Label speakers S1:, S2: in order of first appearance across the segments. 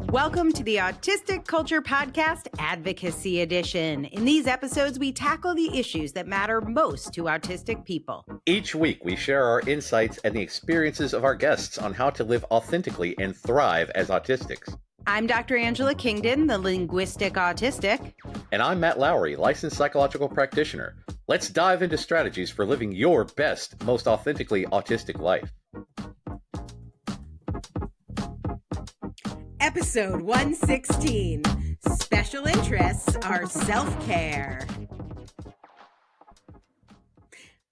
S1: Welcome to the Autistic Culture Podcast Advocacy Edition. In these episodes, we tackle the issues that matter most to autistic people.
S2: Each week, we share our insights and the experiences of our guests on how to live authentically and thrive as autistics.
S1: I'm Dr. Angela Kingdon, the linguistic autistic.
S2: And I'm Matt Lowry, licensed psychological practitioner. Let's dive into strategies for living your best, most authentically autistic life.
S1: Episode 116, Special Interests are Self-Care.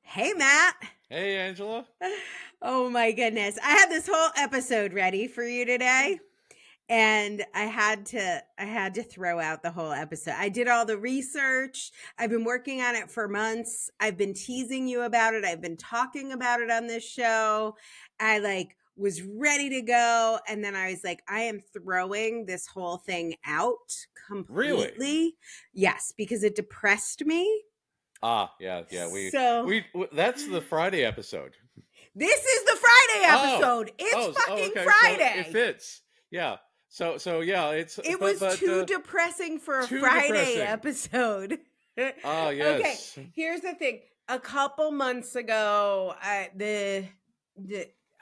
S1: Hey, Matt.
S2: Hey, Angela.
S1: Oh, my goodness. I had this whole episode ready for you today, and I had to throw out the whole episode. I did all the research. I've been working on it for months. I've been teasing you about it. I've been talking about it on this show. I was ready to go, and then I was like, I am throwing this whole thing out completely.
S2: Really?
S1: Yes, because it depressed me.
S2: Yeah. We that's the Friday episode.
S1: This is the Friday episode. It's Friday.
S2: So it fits. Yeah. So yeah,
S1: it was too depressing for a Friday episode.
S2: Oh, yes.
S1: Okay, here's the thing. A couple months ago,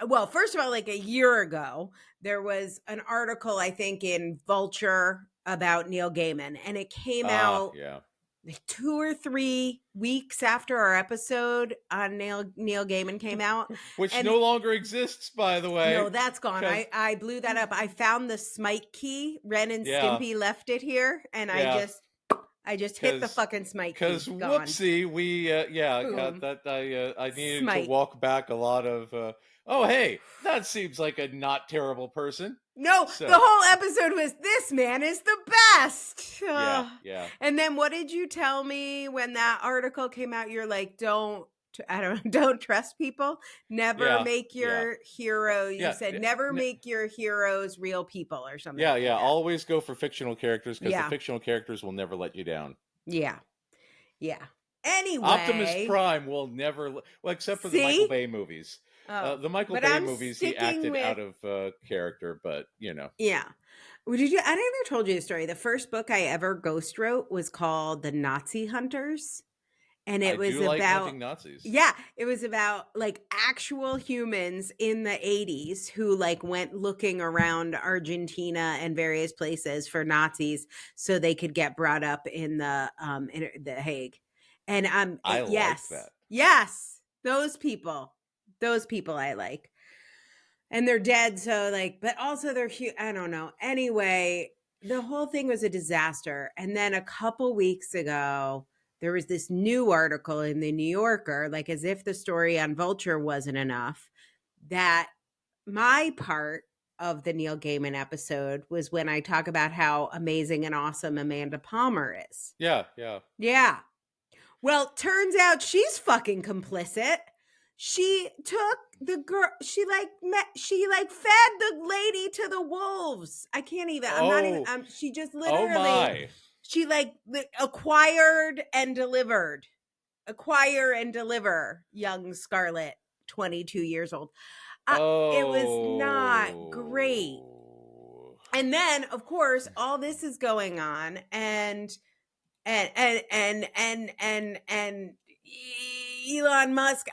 S1: well, first of all, like a year ago, there was an article, I think, in Vulture about Neil Gaiman, and it came out like 2 or 3 weeks after our episode on Neil Gaiman came out.
S2: Which no longer exists, by the way.
S1: No, that's gone. I blew that up. I found the Smite key. Ren and Stimpy left it here, and I just hit the fucking Smite key.
S2: Because whoopsie, we I needed to walk back a lot of oh, hey, that seems like a not terrible person.
S1: No, the whole episode was, this man is the best.
S2: Yeah.
S1: And then what did you tell me when that article came out? You're like, don't trust people. Never make your hero. You said never make your heroes real people or something.
S2: Yeah. Always go for fictional characters because the fictional characters will never let you down.
S1: Yeah. Anyway,
S2: Optimus Prime will never, except for the Michael Bay movies. The Michael Bay movies, he acted out of character, but you know.
S1: Yeah. I never told you the story. The first book I ever ghost wrote was called The Nazi Hunters. And it was about
S2: hunting Nazis.
S1: Yeah. It was about like actual humans in the 80s who like went looking around Argentina and various places for Nazis so they could get brought up in the Hague. And
S2: I like that.
S1: Yes. Those people I like, and they're dead. So but also they're I don't know. Anyway, the whole thing was a disaster. And then a couple weeks ago, there was this new article in the New Yorker, like as if the story on Vulture wasn't enough, that my part of the Neil Gaiman episode was when I talk about how amazing and awesome Amanda Palmer is.
S2: Yeah.
S1: Well, turns out she's fucking complicit. She took the girl, she fed the lady to the wolves. I can't even, she just literally, she acquire and deliver young Scarlett, 22 years old. It was not great. And then of course, all this is going on and Elon Musk,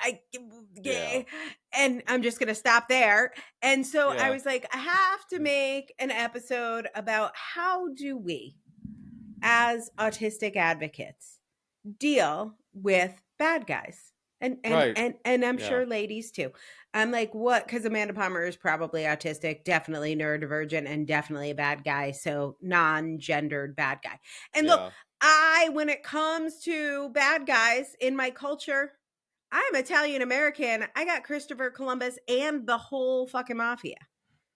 S1: and I'm just going to stop there. And so I was like, I have to make an episode about how do we, as autistic advocates, deal with bad guys. And I'm sure ladies too. I'm like, what? Because Amanda Palmer is probably autistic, definitely neurodivergent, and definitely a bad guy. So non-gendered bad guy. And look, when it comes to bad guys in my culture, I'm Italian American. I got Christopher Columbus and the whole fucking mafia.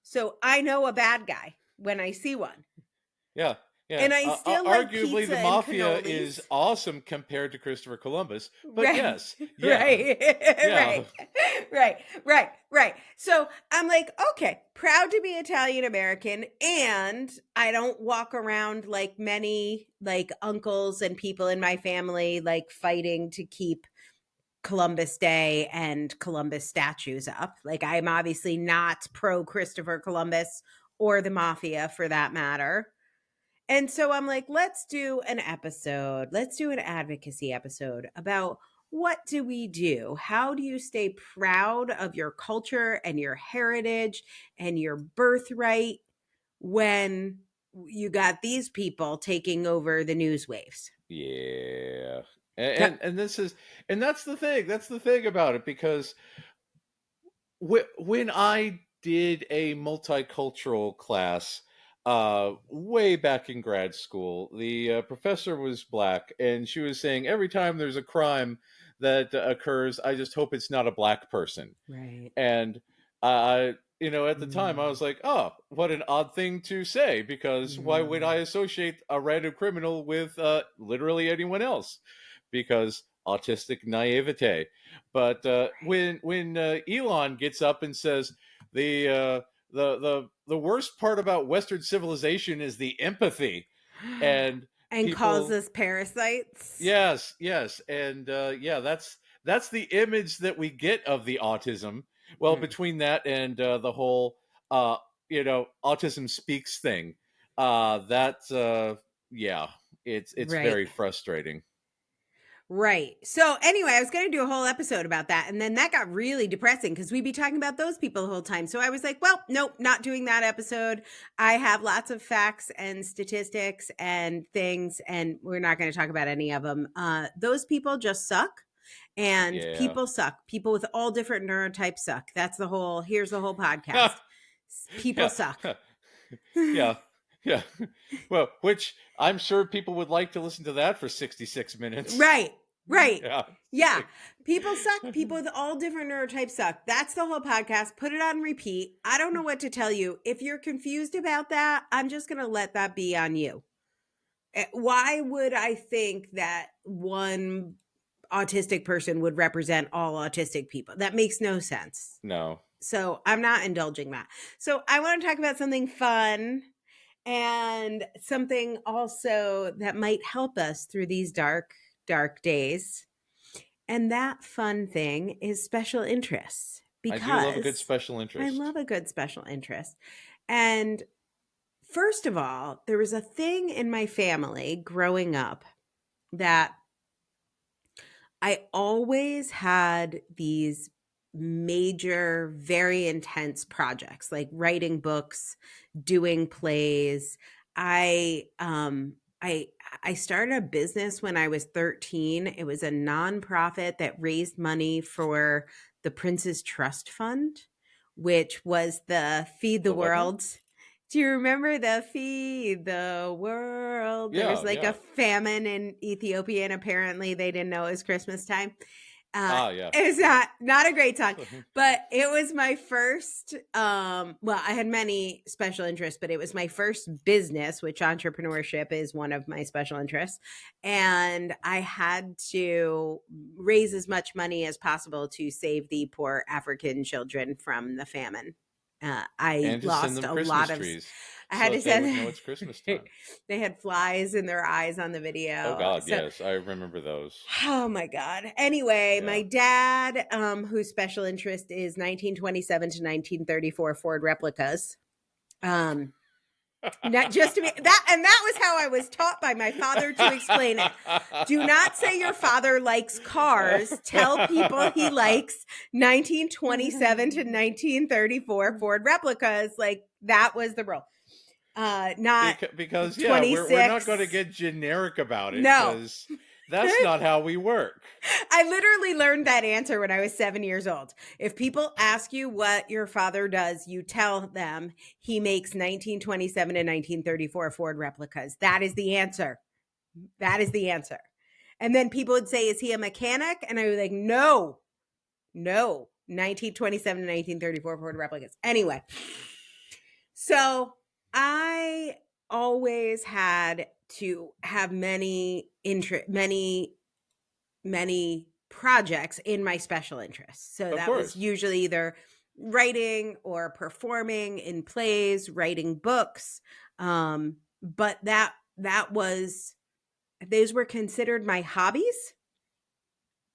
S1: So I know a bad guy when I see one.
S2: Yeah.
S1: And I still like
S2: arguably
S1: pizza
S2: the mafia
S1: and
S2: is awesome compared to Christopher Columbus. But yes.
S1: Yeah. Right. So I'm like, okay, proud to be Italian American, and I don't walk around like many like uncles and people in my family like fighting to keep Columbus Day and Columbus statues up. Like, I'm obviously not pro Christopher Columbus or the mafia for that matter. And so I'm like, let's do an episode. Let's do an advocacy episode about what do we do? How do you stay proud of your culture and your heritage and your birthright when you got these people taking over the news waves?
S2: Yeah. And this is, and that's the thing about it, because when I did a multicultural class way back in grad school, the professor was Black, and she was saying every time there's a crime that occurs, I just hope it's not a Black person.
S1: Right.
S2: And I, at the time I was like, oh, what an odd thing to say, because why would I associate a random criminal with literally anyone else? Because autistic naivete. But when Elon gets up and says the worst part about Western civilization is the empathy, and people,
S1: calls us parasites.
S2: Yes, and that's the image that we get of the autism. Well, between that and the whole autism speaks thing, it's
S1: Right.
S2: very frustrating.
S1: Right. So anyway, I was going to do a whole episode about that. And then that got really depressing because we'd be talking about those people the whole time. So I was like, well, nope, not doing that episode. I have lots of facts and statistics and things, and we're not going to talk about any of them. Those people just suck. And people suck. People with all different neurotypes suck. Here's the whole podcast. People suck.
S2: Yeah. Well, which I'm sure people would like to listen to that for 66 minutes.
S1: Right. Yeah. People suck. People with all different neurotypes suck. That's the whole podcast. Put it on repeat. I don't know what to tell you. If you're confused about that, I'm just going to let that be on you. Why would I think that one autistic person would represent all autistic people? That makes no sense.
S2: No.
S1: So I'm not indulging that. So I want to talk about something fun and something also that might help us through these dark days. And that fun thing is special interests. Because
S2: I do love a good special interest.
S1: I love a good special interest. And first of all, there was a thing in my family growing up that I always had these major, very intense projects, like writing books, doing plays. I started a business when I was 13. It was a nonprofit that raised money for the Prince's Trust Fund, which was the Feed the World. Do you remember the Feed the World? There was a famine in Ethiopia, and apparently they didn't know it was Christmas time. It was not a great song, but it was my first, I had many special interests, but it was my first business, which entrepreneurship is one of my special interests. And I had to raise as much money as possible to save the poor African children from the famine. I lost a lot of
S2: trees.
S1: I had to send
S2: them. It's Christmas time.
S1: They had flies in their eyes on the video.
S2: Oh God, yes, I remember those.
S1: Oh my God. Anyway, my dad, whose special interest is 1927 to 1934 Ford replicas. Not just to me that was how I was taught by my father to explain it. Do not say your father likes cars. Tell people he likes 1927 to 1934 Ford replicas. Like, that was the rule.
S2: Because we're not going to get generic about it.
S1: No.
S2: That's not how we work.
S1: I literally learned that answer when I was 7 years old. If people ask you what your father does, you tell them he makes 1927 and 1934 Ford replicas. That is the answer. And then people would say, is he a mechanic? And I was like, no, 1927 and 1934 Ford replicas. Anyway, so I always had to have many projects in my special interests. So that was usually either writing or performing in plays, writing books. But those were considered my hobbies.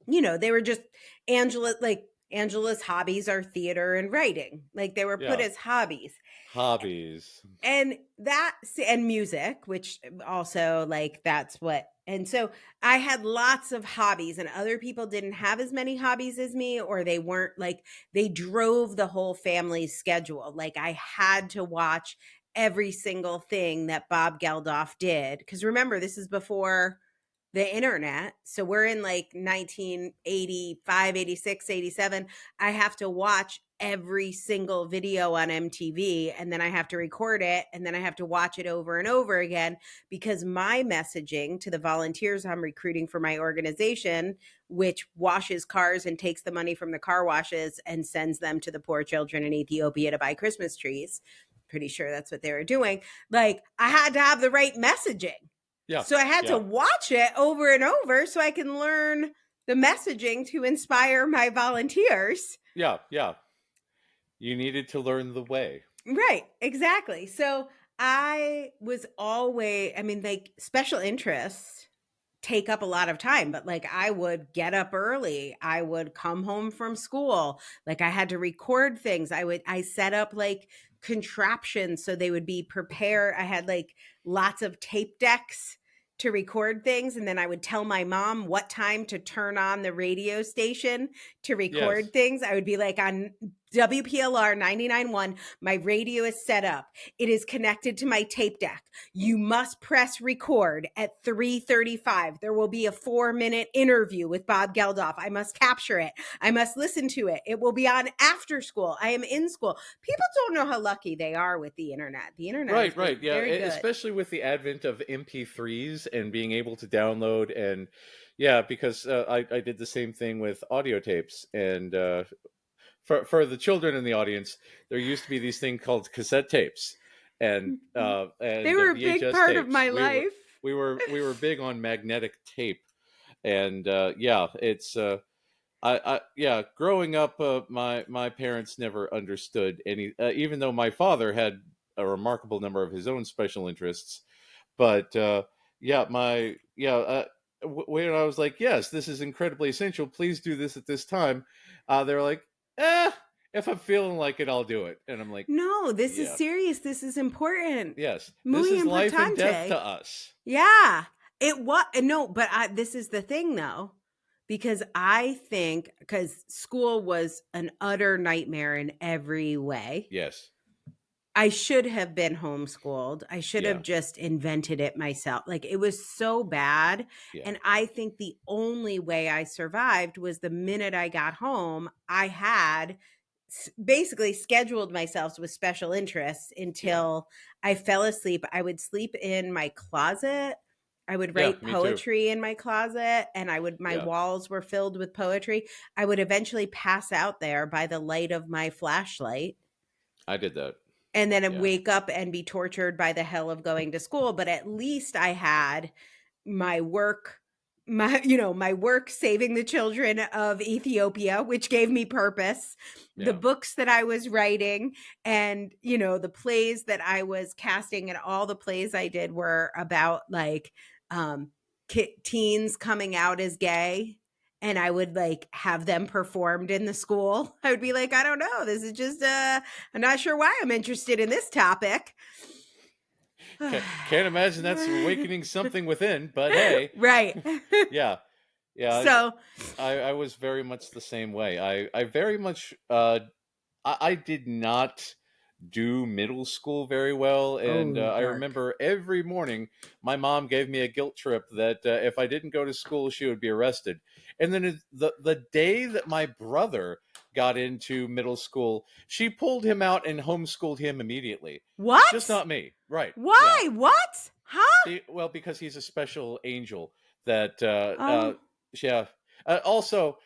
S1: they were just Angela's hobbies are theater and writing. Like they were put
S2: Yeah.
S1: as hobbies.
S2: Hobbies.
S1: And music, which also like that's what. And so I had lots of hobbies, and other people didn't have as many hobbies as me, or they weren't like, they drove the whole family's schedule. Like I had to watch every single thing that Bob Geldof did. Because remember, this is before the internet. So we're in like 1985, 86, 87. I have to watch every single video on MTV, and then I have to record it, and then I have to watch it over and over again, because my messaging to the volunteers I'm recruiting for my organization, which washes cars and takes the money from the car washes and sends them to the poor children in Ethiopia to buy Christmas trees. Pretty sure that's what they were doing. Like I had to have the right messaging.
S2: Yeah.
S1: So I had to watch it over and over so I can learn the messaging to inspire my volunteers.
S2: Yeah. Yeah. You needed to learn the way.
S1: Right. Exactly. So I was always, like special interests take up a lot of time, but like I would get up early. I would come home from school. Like I had to record things. I set up like contraptions so they would be prepared. I had like lots of tape decks to record things, and then I would tell my mom what time to turn on the radio station to record things. I would be like, on WPLR 99.1, my radio is set up. It is connected to my tape deck. You must press record at 3:35. There will be a 4-minute interview with Bob Geldof. I must capture it. I must listen to it. It will be on after school. I am in school. People don't know how lucky they are with the internet. The internet,
S2: right, yeah,
S1: very good.
S2: Especially with the advent of MP3s and being able to download, and because I did the same thing with audio tapes, and for the children in the audience, there used to be these things called cassette tapes, and
S1: they were a
S2: VHS
S1: big part
S2: tapes.
S1: of my life.
S2: We were big on magnetic tape, and it's growing up, my parents never understood any, even though my father had a remarkable number of his own special interests, but when I was like, yes, this is incredibly essential, please do this at this time, they're like, if I'm feeling like it, I'll do it. And I'm like,
S1: no, this is serious. This is important.
S2: Yes,
S1: Muy
S2: this is
S1: importante.
S2: Life and death to us.
S1: Yeah, it was. No, but this is the thing though, because I think because school was an utter nightmare in every way.
S2: Yes.
S1: I should have been homeschooled. I should have just invented it myself. Like it was so bad. Yeah. And I think the only way I survived was the minute I got home, I had basically scheduled myself with special interests until I fell asleep. I would sleep in my closet. I would write poetry in my closet, and my walls were filled with poetry. I would eventually pass out there by the light of my flashlight.
S2: I did that.
S1: And then I'd wake up and be tortured by the hell of going to school. But at least I had my work saving the children of Ethiopia, which gave me purpose, the books that I was writing, and, the plays that I was casting. And all the plays I did were about like teens coming out as gay. And I would like have them performed in the school. I would be like, I don't know. This is just, I'm not sure why I'm interested in this topic.
S2: Can't imagine that's awakening something within, but hey.
S1: Right.
S2: Yeah.
S1: So
S2: I was very much the same way. I very much, I did not do middle school very well, and I remember every morning my mom gave me a guilt trip that if I didn't go to school, she would be arrested. And then the day that my brother got into middle school, she pulled him out and homeschooled him immediately.
S1: What?
S2: Just not me. Right.
S1: Why? Yeah. What? Huh?
S2: Well, because he's a special angel that, also,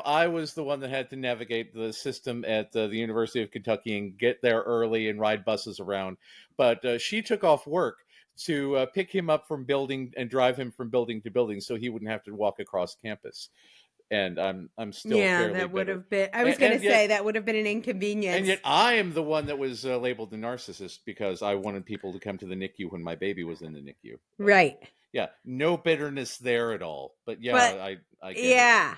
S2: I was the one that had to navigate the system at the University of Kentucky and get there early and ride buses around. But she took off work to pick him up from building and drive him from building to building so he wouldn't have to walk across campus. And I'm still fairly
S1: that would
S2: bitter.
S1: Have been. I was going to say that would have been an inconvenience.
S2: And yet I am the one that was labeled the narcissist because I wanted people to come to the NICU when my baby was in the NICU.
S1: Right.
S2: Yeah, no bitterness there at all. But I get it.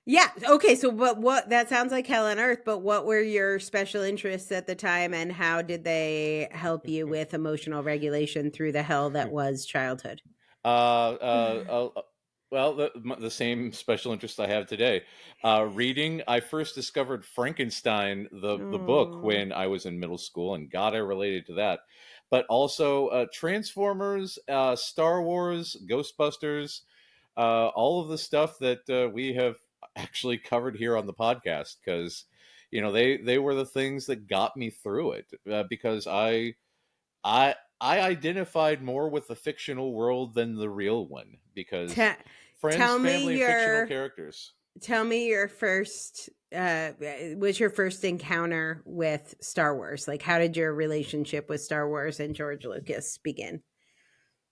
S1: Yeah. Okay. So, but what that sounds like hell on earth, but what were your special interests at the time and how did they help you with emotional regulation through the hell that was childhood?
S2: Uh, uh, uh, uh, well, the same special interest I have today. Reading, I first discovered Frankenstein, the book,
S1: Oh.
S2: when I was in middle school, and God, I related to that. But also Transformers, Star Wars, Ghostbusters, all of the stuff that we have actually covered here on the podcast, because they were the things that got me through it, because I identified more with the fictional world than the real one, because
S1: Te-
S2: friends,
S1: tell me
S2: family, and fictional
S1: your
S2: characters.
S1: tell me your first was your first encounter with Star Wars? Like how did your relationship with Star Wars and George Lucas begin?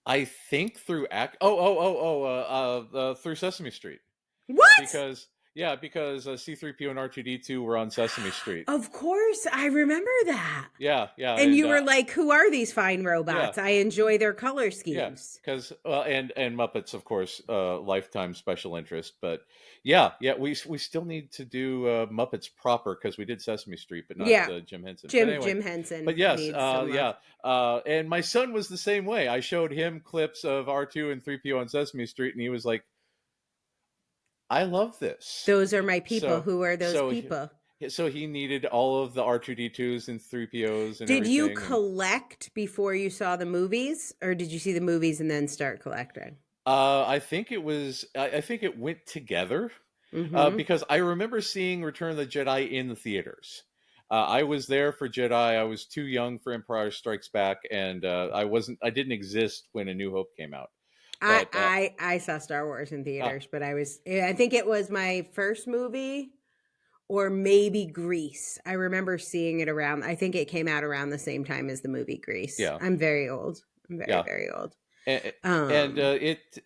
S2: I think through through Sesame Street,
S1: What?
S2: because because C-3PO and R2-D2 were on Sesame Street.
S1: Of course, I remember that.
S2: Yeah,
S1: And
S2: and
S1: you were like, "Who are these fine
S2: yeah,
S1: robots? I enjoy their color
S2: yeah,
S1: schemes."
S2: because and Muppets, of course, lifetime special interest. But yeah, we still need to do Muppets proper, because we did Sesame Street, but not
S1: Yeah,
S2: Jim Henson. But anyway,
S1: Jim
S2: but
S1: Henson
S2: yes,
S1: needs some love.
S2: and my son was the same way. I showed him clips of R2 and 3PO on Sesame Street, and he was like, "I love this."
S1: Those are my people.
S2: So
S1: Who are those
S2: so
S1: people?
S2: so he needed all of the R2-D2s and 3POs and
S1: Did you
S2: everything, and
S1: collect before you saw the movies, or did you see the movies and then start collecting?
S2: I think it was. I think it went together,
S1: Mm-hmm.
S2: because I remember seeing Return of the Jedi in the theaters. I was there for Jedi. I was too young for Empire Strikes Back, and I wasn't. I didn't exist when A New Hope came out.
S1: I,
S2: But
S1: I I saw Star Wars in
S2: ah,
S1: theaters, but I think it was my first movie or maybe Grease. I remember seeing it around. I think it came out around the same time as the movie Grease.
S2: yeah,
S1: I'm very old. I'm very
S2: yeah,
S1: very old.
S2: and
S1: Um,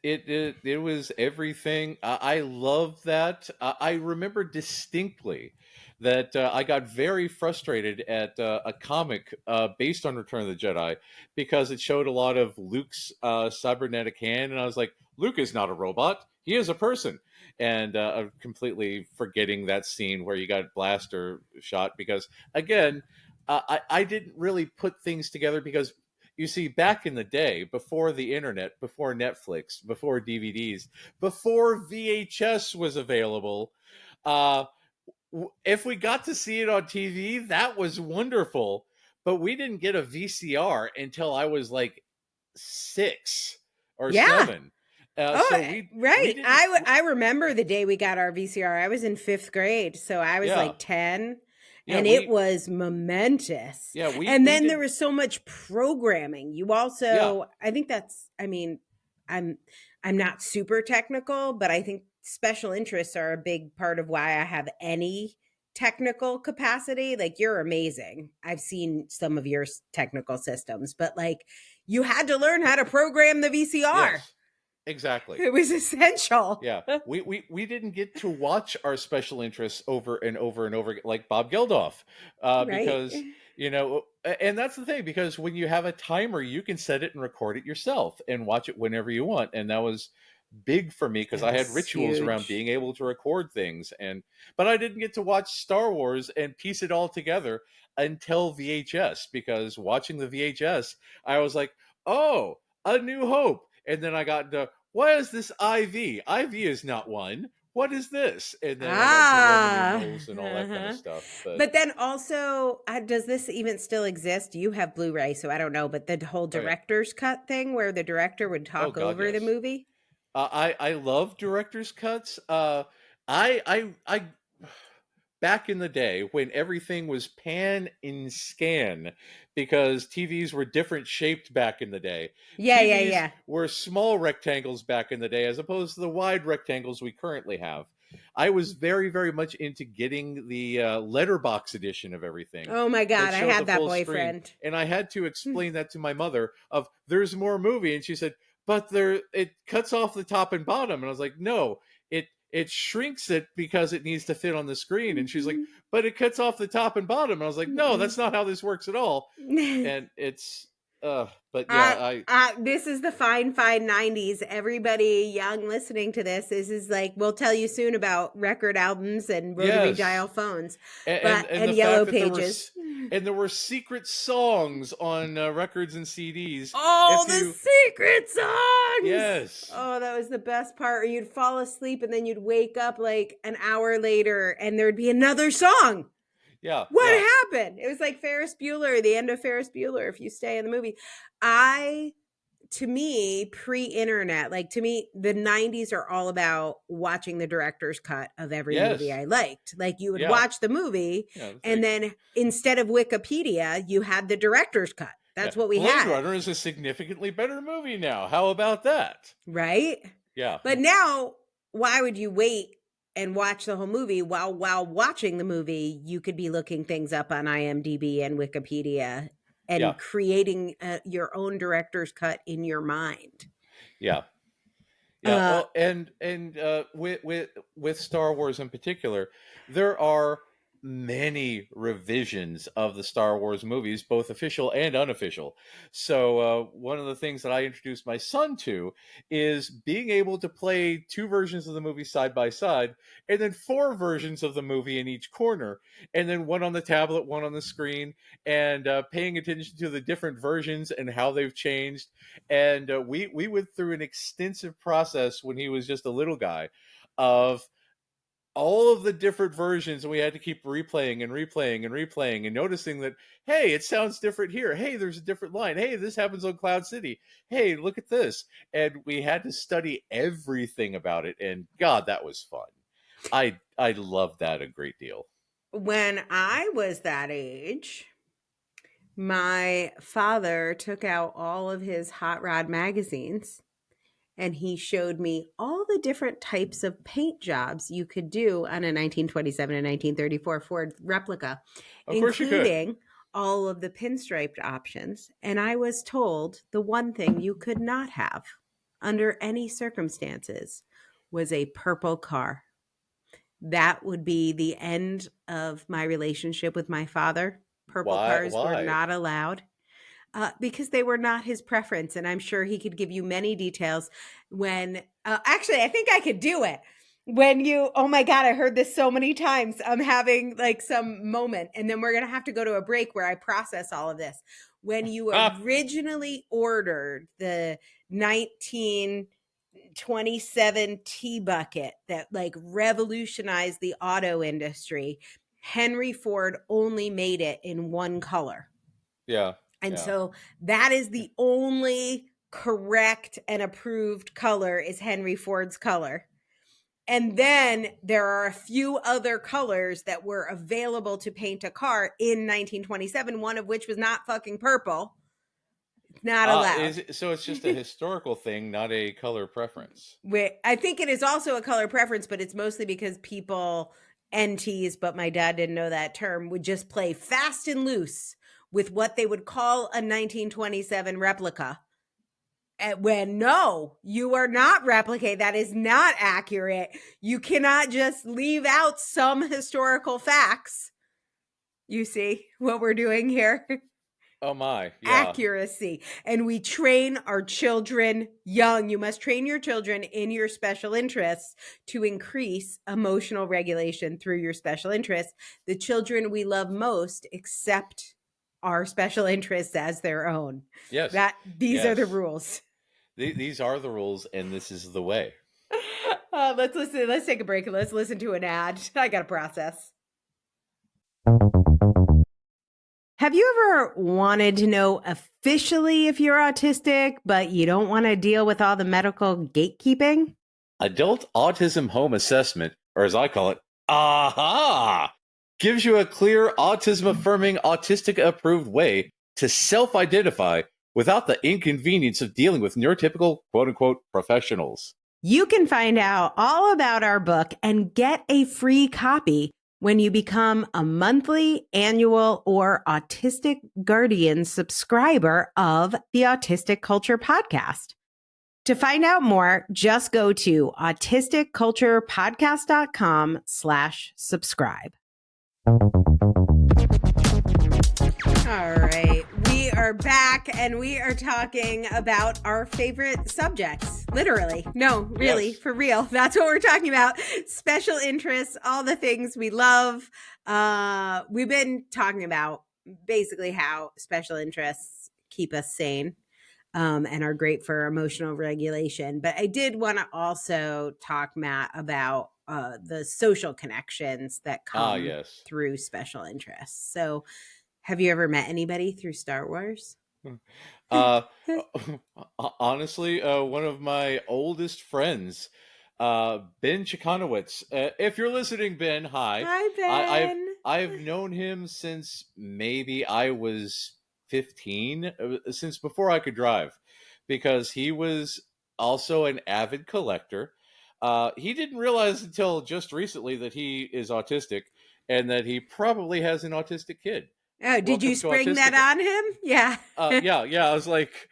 S2: it was everything. I love that. I remember distinctly that I got very frustrated at a comic based on Return of the Jedi, because it showed a lot of Luke's cybernetic hand, and I was like, Luke is not a robot; he is a person. And I'm completely forgetting that scene where you got blaster shot, because again, I didn't really put things together, because you see, back in the day, before the internet, before Netflix, before DVDs, before VHS was available, uh, if we got to see it on TV, that was wonderful. But we didn't get a VCR until I was like 6 or
S1: yeah.
S2: 7.
S1: Oh,
S2: So we
S1: right.
S2: didn't.
S1: I remember the day we got our VCR. I was in fifth grade, so I was
S2: Yeah,
S1: like 10,
S2: yeah,
S1: and it was momentous.
S2: yeah, we
S1: And
S2: we
S1: then there
S2: did.
S1: was so much programming. You
S2: Yeah,
S1: also, I think that's, I mean, I'm I'm not super technical, but I think special interests are a big part of why I have any technical capacity. Like you're amazing. I've seen some of your technical systems, but like you had to learn how to program the VCR.
S2: yes, exactly.
S1: It was essential.
S2: Yeah, we didn't get to watch our special interests over and over and over like Bob Geldof,
S1: Right?
S2: because and that's the thing, because when you have a timer, you can set it and record it yourself and watch it whenever you want, and that was big for me, because
S1: That
S2: I had
S1: was
S2: rituals around
S1: huge.
S2: being able to record things, and but I didn't get to watch Star Wars and piece it all together until VHS, because watching the VHS, I was like, oh, A New Hope, and then I got into, what is this IV? IV is not one. What is this? And then I got into Roman
S1: Ah.
S2: numerals and all that kind of
S1: Uh-huh.
S2: stuff. But
S1: But then also, does this even still exist? You have Blu-ray, so I don't know. But the whole
S2: oh yeah,
S1: director's cut thing where the director would
S2: oh
S1: talk
S2: god,
S1: over the
S2: yes.
S1: movie?
S2: I love director's cuts. I back in the day when everything was pan and scan, because TVs were different shaped back in the day.
S1: Yeah, yeah,
S2: TVs
S1: yeah.
S2: were small rectangles back in the day, as opposed to the wide rectangles we currently have. I was very, very much into getting the letterbox edition of everything
S1: Oh my
S2: that
S1: God, I
S2: showed the
S1: had that
S2: full screen,
S1: boyfriend.
S2: and I had to explain that to my mother of, there's more movie, and she said, but there, it cuts off the top and bottom, and I was like, no, it shrinks it because it needs to fit on the screen, and she's like, but it cuts off the top and bottom, and I was like, no, that's not how this works at all. And it's but yeah,
S1: this is the fine 90s. Everybody young listening to this is like, we'll tell you soon about record albums and rotary dial phones, and
S2: the
S1: Yellow
S2: fact that
S1: Pages.
S2: there were secret songs on records and CDs.
S1: Oh, the secret songs!
S2: Yes.
S1: Oh, that was the best part. Or you'd fall asleep and then you'd wake up like an hour later and there'd be another song.
S2: Yeah.
S1: What happened? It was like Ferris Bueller, the end of Ferris Bueller, if you stay in the movie. To me, pre-internet, like to me, the 90s are all about watching the director's cut of every movie I liked. Like you would watch the movie and then instead of Wikipedia, you had the director's cut. That's what we had.
S2: Blade Runner is a significantly better movie now. How about that?
S1: Right?
S2: Yeah.
S1: But now, why would you wait and watch the whole movie? While watching the movie, you could be looking things up on IMDb and Wikipedia and creating your own director's cut in your mind.
S2: Yeah. Well, and with Star Wars in particular, there are many revisions of the Star Wars movies, both official and unofficial. So one of the things that I introduced my son to is being able to play 2 versions of the movie side by side, and then 4 versions of the movie in each corner, and then one on the tablet, one on the screen, and paying attention to the different versions and how they've changed. And we went through an extensive process when he was just a little guy of all of the different versions, and we had to keep replaying and noticing that, hey, it sounds different here. Hey, there's a different line. Hey, this happens on Cloud City. Hey, look at this. And we had to study everything about it, and God, that was fun. I loved that a great deal.
S1: When I was that age, my father took out all of his hot rod magazines and he showed me all the different types of paint jobs you could do on a 1927 and 1934 Ford replica, including all of the pinstriped options. And I was told the one thing you could not have under any circumstances was a purple car. That would be the end of my relationship with my father. Purple cars were not allowed. Because they were not his preference. And I'm sure he could give you many details when, actually, I think I could do it. When you, oh my God, I heard this so many times. I'm having like some moment, and then we're going to have to go to a break where I process all of this. When you originally ordered the 1927 T-Bucket that like revolutionized the auto industry, Henry Ford only made it in one color.
S2: Yeah.
S1: And so that is the only correct and approved color is Henry Ford's color. And then there are a few other colors that were available to paint a car in 1927, one of which was not fucking purple. Not allowed.
S2: So it's just a historical thing, not a color preference.
S1: I think it is also a color preference, but it's mostly because people, NTs, but my dad didn't know that term, would just play fast and loose with what they would call a 1927 replica. When no, you are not replicate. That is not accurate. You cannot just leave out some historical facts. You see what we're doing here?
S2: Oh my. Yeah.
S1: Accuracy. And we train our children young. You must train your children in your special interests to increase emotional regulation through your special interests. The children we love most accept our special interests as their own.
S2: Yes.
S1: These are the rules.
S2: These are the rules, and this is the way.
S1: Let's listen. Let's take a break and let's listen to an ad. I got to process. Have you ever wanted to know officially if you're autistic, but you don't want to deal with all the medical gatekeeping?
S2: Adult Autism Home Assessment, or as I call it, AHA, gives you a clear autism-affirming, autistic-approved way to self-identify without the inconvenience of dealing with neurotypical, quote-unquote, professionals.
S1: You can find out all about our book and get a free copy when you become a monthly, annual, or Autistic Guardian subscriber of the Autistic Culture Podcast. To find out more, just go to autisticculturepodcast.com/subscribe. All right. We are are back, and we are talking about our favorite subjects. Literally. No, really,
S2: Yes.
S1: for real. That's what we're talking about. Special interests, all the things we love. We've been talking about basically how special interests keep us sane and are great for emotional regulation. But I did want to also talk, Matt, about the social connections that come
S2: Yes.
S1: through special interests. So, have you ever met anybody through Star Wars?
S2: Honestly, one of my oldest friends, Ben Chikanowitz. If you're listening, Ben, hi.
S1: Hi,
S2: I've
S1: Ben.
S2: I've known him since maybe I was 15, since before I could drive, because he was also an avid collector. He didn't realize until just recently that he is autistic and that he probably has an autistic kid.
S1: Oh, did you
S2: Welcome to
S1: spring that
S2: Autistica.
S1: on him? Yeah.
S2: Yeah. I was like,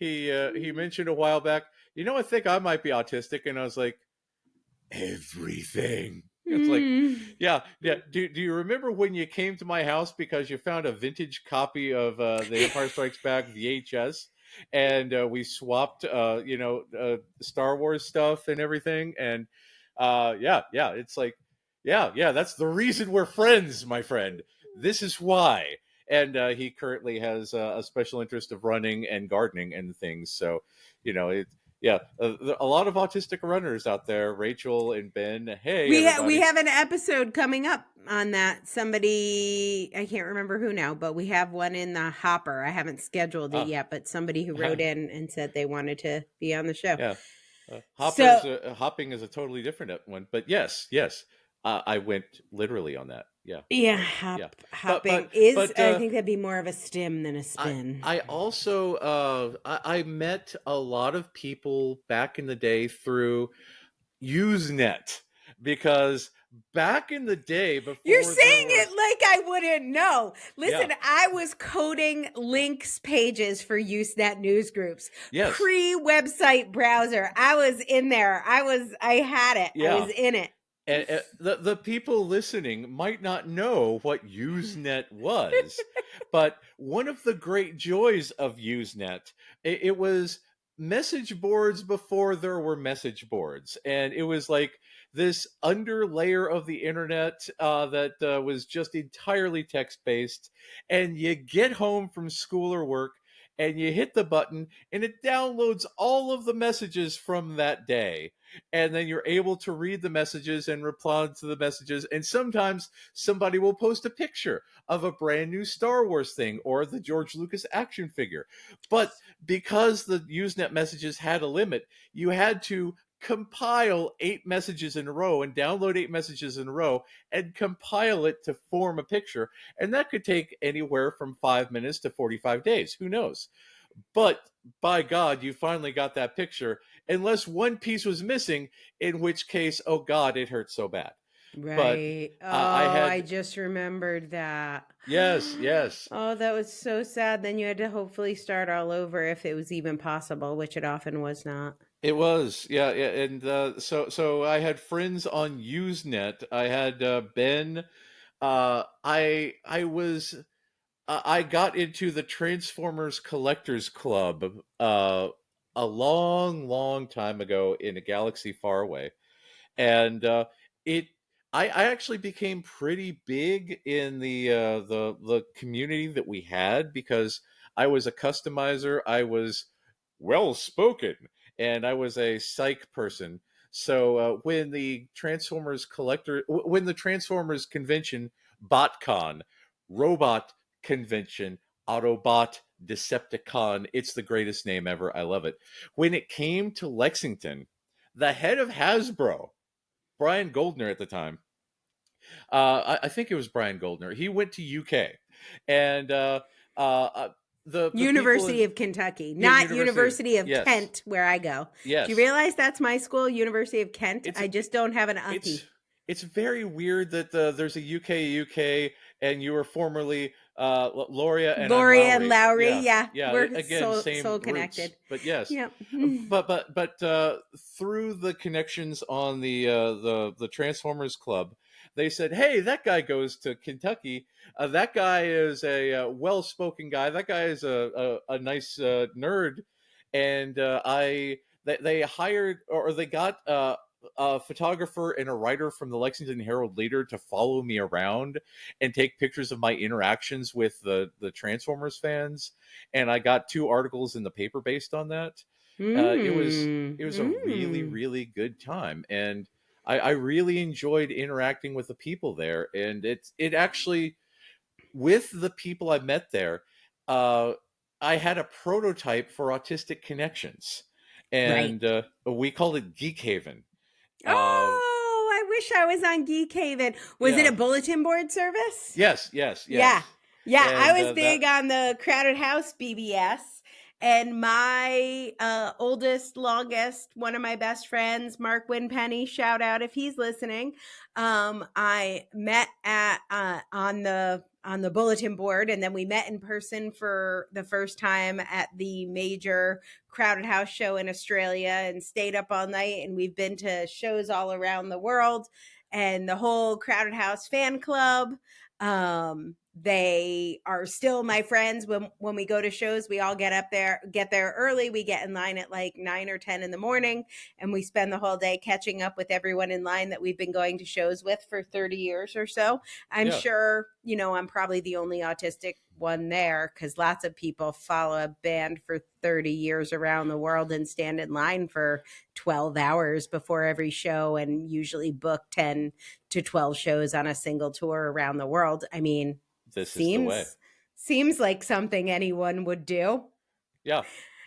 S2: he mentioned a while back. I think I might be autistic, and I was like, everything. It's like, yeah. Do you remember when you came to my house because you found a vintage copy of The Empire Strikes Back VHS, and we swapped, Star Wars stuff and everything, and yeah, it's like, yeah, that's the reason we're friends, my friend. This is why. And he currently has a special interest of running and gardening and things. So, a lot of autistic runners out there. Rachel and Ben. Hey,
S1: We
S2: everybody.
S1: have an episode coming up on that. Somebody, I can't remember who now, but we have one in the hopper. I haven't scheduled it yet, but somebody who wrote in and said they wanted to be on the show.
S2: Yeah. Hopping is a totally different one. But yes. I went literally on that.
S1: Yeah, hopping is.
S2: But
S1: I think that'd be more of a stim than a spin.
S2: I also I met a lot of people back in the day through Usenet, because back in the day before
S1: you're saying it like I wouldn't know. Listen, I was coding links pages for Usenet news groups.
S2: Yes.
S1: Pre-website browser. I was in there. I had it. I was in it.
S2: And the people listening might not know what Usenet was, but one of the great joys of Usenet, it was message boards before there were message boards, and it was like this underlayer of the internet that was just entirely text-based, and you get home from school or work, and you hit the button, and it downloads all of the messages from that day. And then you're able to read the messages and reply to the messages. And sometimes somebody will post a picture of a brand new Star Wars thing or the George Lucas action figure. But because the Usenet messages had a limit, you had to compile 8 messages in a row and download 8 messages in a row and compile it to form a picture. And that could take anywhere from 5 minutes to 45 days. Who knows? But by God, you finally got that picture, unless one piece was missing, in which case, oh God, it hurt so bad.
S1: Right.
S2: But
S1: I just remembered that.
S2: Yes.
S1: Oh, that was so sad. Then you had to hopefully start all over if it was even possible, which it often was not.
S2: It was, yeah, and so I had friends on Usenet. I had Ben. I got into the Transformers Collectors Club a long time ago in a galaxy far away, and it. I actually became pretty big in the community that we had, because I was a customizer. I was well spoken, and I was a psych person. So when the Transformers convention, BotCon, robot convention, Autobot, Decepticon, it's the greatest name ever. I love it. When it came to Lexington, the head of Hasbro, Brian Goldner at the time, I think it was Brian Goldner, he went to UK, and the
S1: University of Kentucky, not University of Kent, where I go.
S2: Yes.
S1: Do you realize that's my school, University of Kent? I just don't have an UP.
S2: It's very weird that there's a UK, and you were formerly Loria and
S1: Lowry. Yeah.
S2: We're
S1: again
S2: same
S1: soul
S2: roots,
S1: connected.
S2: but yes,
S1: yep.
S2: but through the connections on the Transformers Club, they said, "Hey, that guy goes to Kentucky. That guy is a well-spoken guy. That guy is a nice nerd." And they hired, or they got a photographer and a writer from the Lexington Herald Leader to follow me around and take pictures of my interactions with the Transformers fans. And I got 2 articles in the paper based on that. It was a really, really good time, and I really enjoyed interacting with the people there. And it actually, with the people I met there, I had a prototype for Autistic Connections, and we called it Geek Haven.
S1: Oh, I wish I was on Geek Haven. Was it a bulletin board service?
S2: Yes.
S1: Yeah.
S2: And,
S1: I was big on the Crowded House BBS. And my oldest, longest, one of my best friends, Mark Winpenny, shout out if he's listening. I met at on the bulletin board, and then we met in person for the first time at the major Crowded House show in Australia, and stayed up all night. And we've been to shows all around the world, and the whole Crowded House fan club. They are still my friends. When we go to shows, we all get there early. We get in line at like 9 or 10 in the morning, and we spend the whole day catching up with everyone in line that we've been going to shows with for 30 years or so. I'm sure, I'm probably the only autistic one there, because lots of people follow a band for 30 years around the world and stand in line for 12 hours before every show, and usually book 10 to 12 shows on a single tour around the world. I mean,
S2: this is the way.
S1: Seems like something anyone would do.
S2: Yeah.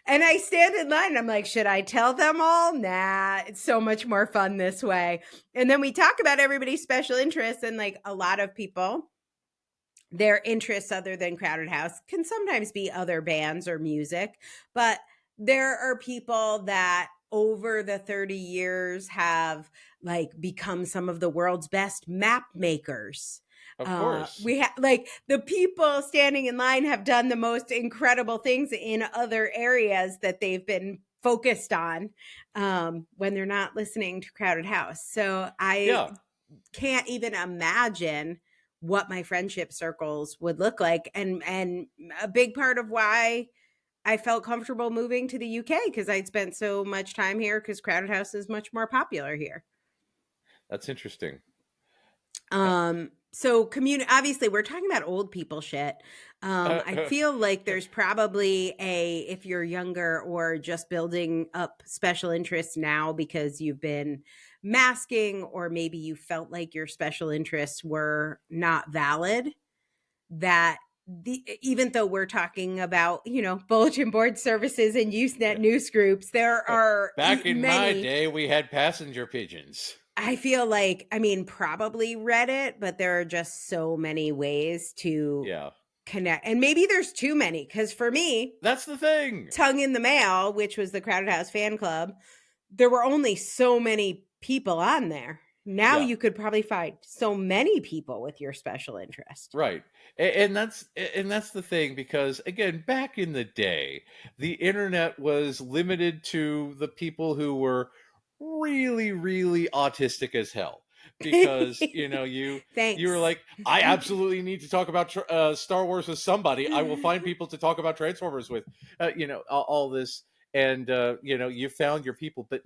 S1: And I stand in line and I'm like, should I tell them all? Nah, it's so much more fun this way. And then we talk about everybody's special interests, and like a lot of people, their interests other than Crowded House can sometimes be other bands or music. But there are people that over the 30 years have like become some of the world's best map makers.
S2: Of course.
S1: We have like the people standing in line have done the most incredible things in other areas that they've been focused on when they're not listening to Crowded House. So I can't even imagine what my friendship circles would look like. And a big part of why I felt comfortable moving to the UK, because I'd spent so much time here, because Crowded House is much more popular here.
S2: That's interesting.
S1: So obviously we're talking about old people shit. I feel like there's probably if you're younger or just building up special interests now because you've been masking, or maybe you felt like your special interests were not valid, that even though we're talking about, bulletin board services and Usenet news groups, there are
S2: back in my day, we had passenger pigeons.
S1: I feel like, probably Reddit, but there are just so many ways to connect. And maybe there's too many, because for me,
S2: that's the thing.
S1: Tongue in the Mail, which was the Crowded House fan club, there were only so many people on there. Now you could probably find so many people with your special interest.
S2: Right. And that's the thing, because again, back in the day, the internet was limited to the people who were really, really autistic as hell, because you were like, I absolutely need to talk about Star Wars with somebody. I will find people to talk about Transformers with, all this, and you found your people. But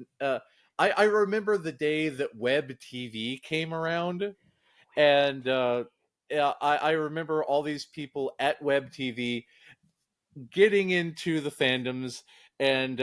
S2: I remember the day that web TV came around, and I remember all these people at web TV getting into the fandoms, and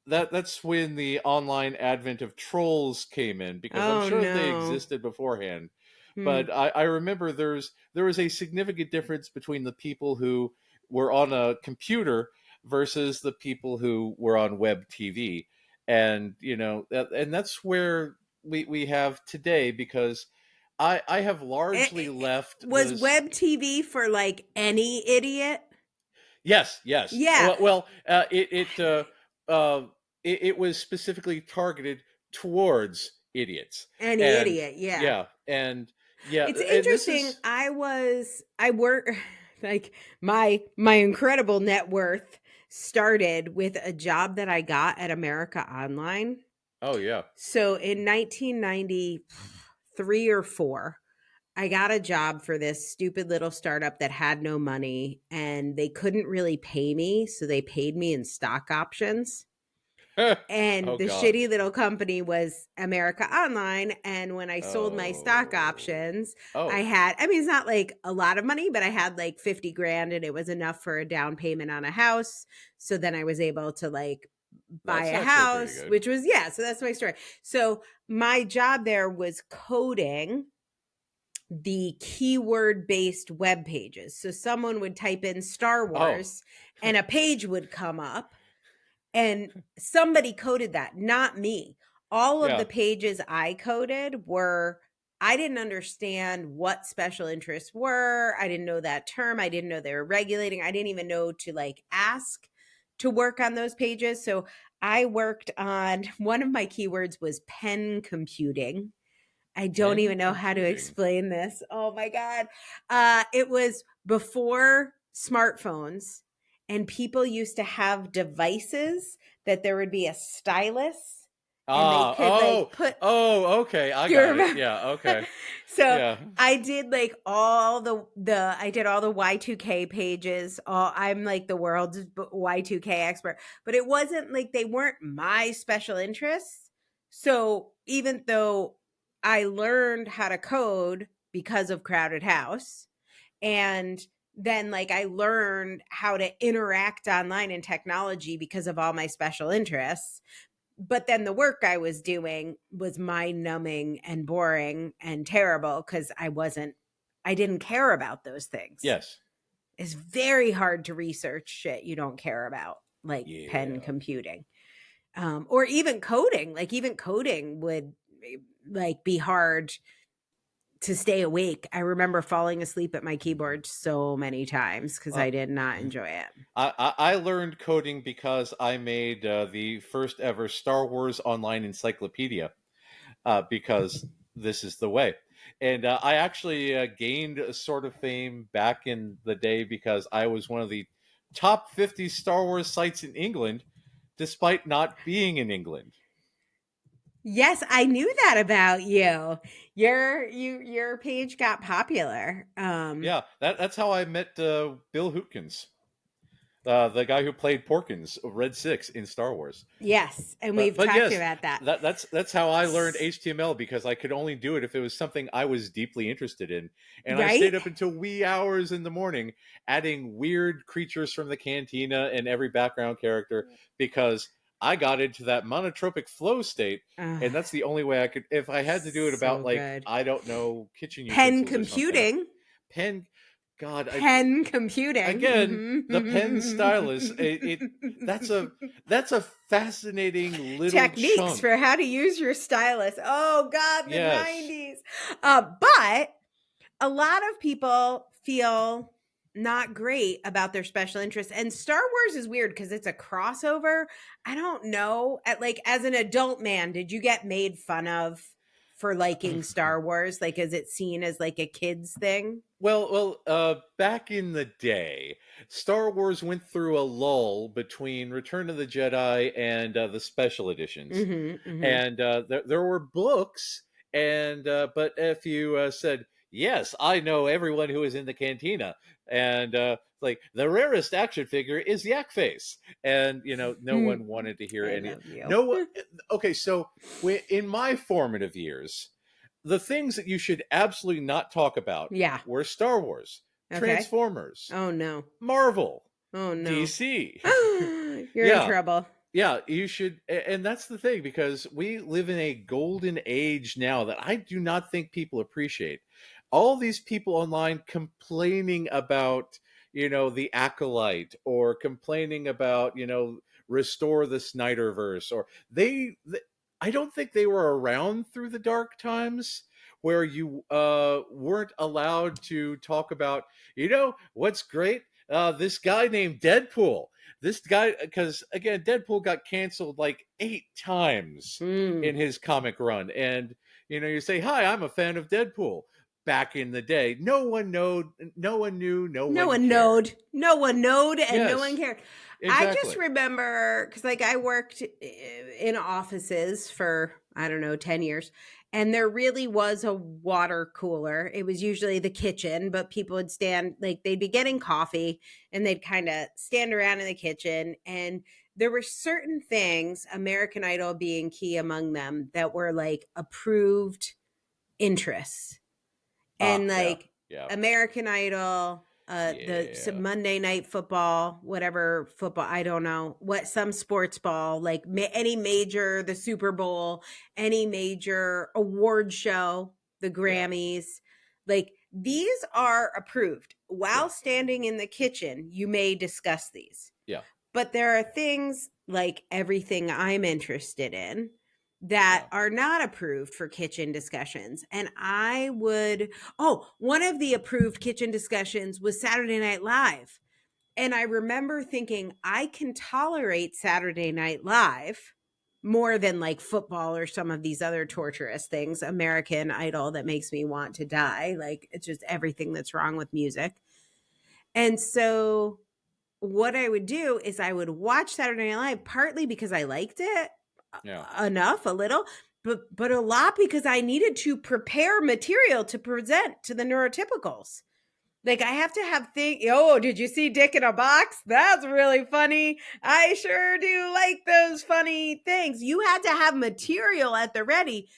S2: that's when the online advent of trolls came in, because I'm sure they existed beforehand. But I remember there was a significant difference between the people who were on a computer versus the people who were on web TV. And, and that's where we have today, because I have largely left.
S1: Was web TV for like any idiot?
S2: Yes.
S1: Yeah.
S2: Well, it was specifically targeted towards idiots.
S1: Any idiot, yeah.
S2: Yeah, and
S1: it's interesting. I work like my incredible net worth started with a job that I got at America Online.
S2: Oh yeah.
S1: So in 1993 3 or 4, I got a job for this stupid little startup that had no money and they couldn't really pay me. So they paid me in stock options. And
S2: Oh
S1: the
S2: God.
S1: shitty little company was America Online. And when I sold my stock options, I had, I mean, it's not like a lot of money, but I had like 50 grand and it was enough for a down payment on a house. So then I was able to like buy
S2: That's
S1: a
S2: actually pretty
S1: house,
S2: good.
S1: which was, yeah. So that's my story. So my job there was coding the keyword based web pages. So someone would type in Star Wars and a page would come up. And somebody coded that, not me. All of the pages I coded were, I didn't understand what special interests were. I didn't know that term. I didn't know they were regulating. I didn't even know to like ask to work on those pages. So I worked on, one of my keywords was pen computing. I don't even know how to explain this. Oh my God. It was before smartphones, and people used to have devices that there would be a stylus and they could like put.
S2: Okay. I got it. Yeah. Okay.
S1: So
S2: Yeah.
S1: I did like all I did all the Y2K pages. I'm like the world's Y2K expert, but it wasn't like, they weren't my special interests. So even though I learned how to code because of Crowded House, and then like I learned how to interact online in technology because of all my special interests. But then the work I was doing was mind numbing and boring and terrible because I didn't care about those things.
S2: Yes.
S1: It's very hard to research shit you don't care about, like pen computing. Or even coding. Like even coding would like be hard to stay awake. I remember falling asleep at my keyboard so many times because I did not enjoy it.
S2: I learned coding because I made the first ever Star Wars online encyclopedia because this is the way. And I actually gained a sort of fame back in the day because I was one of the top 50 Star Wars sites in England, despite not being in England.
S1: Yes, I knew that about you. Your page got popular.
S2: Yeah, that's how I met Bill Hootkins, the guy who played Porkins, Red 6 in Star Wars.
S1: Yes, and we've
S2: But
S1: talked
S2: yes,
S1: about that.
S2: that's how I learned HTML, because I could only do it if it was something I was deeply interested in. And I stayed up until wee hours in the morning adding weird creatures from the cantina and every background character because I got into that monotropic flow state. And that's the only way I could, if I had to do it about like,
S1: good.
S2: I don't know, kitchen
S1: Pen
S2: utensils
S1: computing.
S2: or something.
S1: Pen computing.
S2: Again, the pen stylus. That's a fascinating little
S1: techniques
S2: chunk
S1: for how to use your stylus. Oh God, the
S2: Yes.
S1: 90s. But a lot of people feel not great about their special interests, and Star Wars is weird because it's a crossover. I don't know. As an adult man, did you get made fun of for liking Star Wars? Like, is it seen as like a kid's thing?
S2: Well, back in the day, Star Wars went through a lull between Return of the Jedi and the special editions, and there were books, and but if you said, yes, I know everyone who is in the cantina, and like the rarest action figure is Yak Face, and no one wanted to hear any. No, okay, so in my formative years, the things that you should absolutely not talk about were Star Wars, Transformers,
S1: oh no,
S2: Marvel,
S1: oh no,
S2: DC.
S1: You're in trouble.
S2: Yeah, you should. And that's the thing, because we live in a golden age now that I do not think people appreciate. All these people online complaining about, the Acolyte, or complaining about, restore the Snyderverse, or I don't think they were around through the dark times where you weren't allowed to talk about, what's great? This guy named Deadpool. This guy, because again, Deadpool got canceled like 8 times in his comic run. And, you say, hi, I'm a fan of Deadpool. Back in the day, no one knew, and no one cared.
S1: No one knowed, and no one cared.
S2: Exactly.
S1: I just remember, because I worked in offices for, I don't know, 10 years. And there really was a water cooler. It was usually the kitchen, but people would stand, like they'd be getting coffee and they'd kind of stand around in the kitchen. And there were certain things, American Idol being key among them, that were like approved interests. And like American Idol, the Monday Night Football, whatever football, I don't know what, some sports ball, like any major, the Super Bowl, any major award show, the Grammys, like these are approved. While standing in the kitchen, you may discuss these.
S2: Yeah.
S1: But there are things like everything I'm interested in that are not approved for kitchen discussions. And one of the approved kitchen discussions was Saturday Night Live. And I remember thinking, I can tolerate Saturday Night Live more than like football or some of these other torturous things, American Idol, that makes me want to die. Like, it's just everything that's wrong with music. And so what I would do is I would watch Saturday Night Live, partly because I liked it enough, a little, but a lot because I needed to prepare material to present to the neurotypicals. Like, I have to have things. Oh, did you see Dick in a Box? That's really funny. I sure do like those funny things. You had to have material at the ready.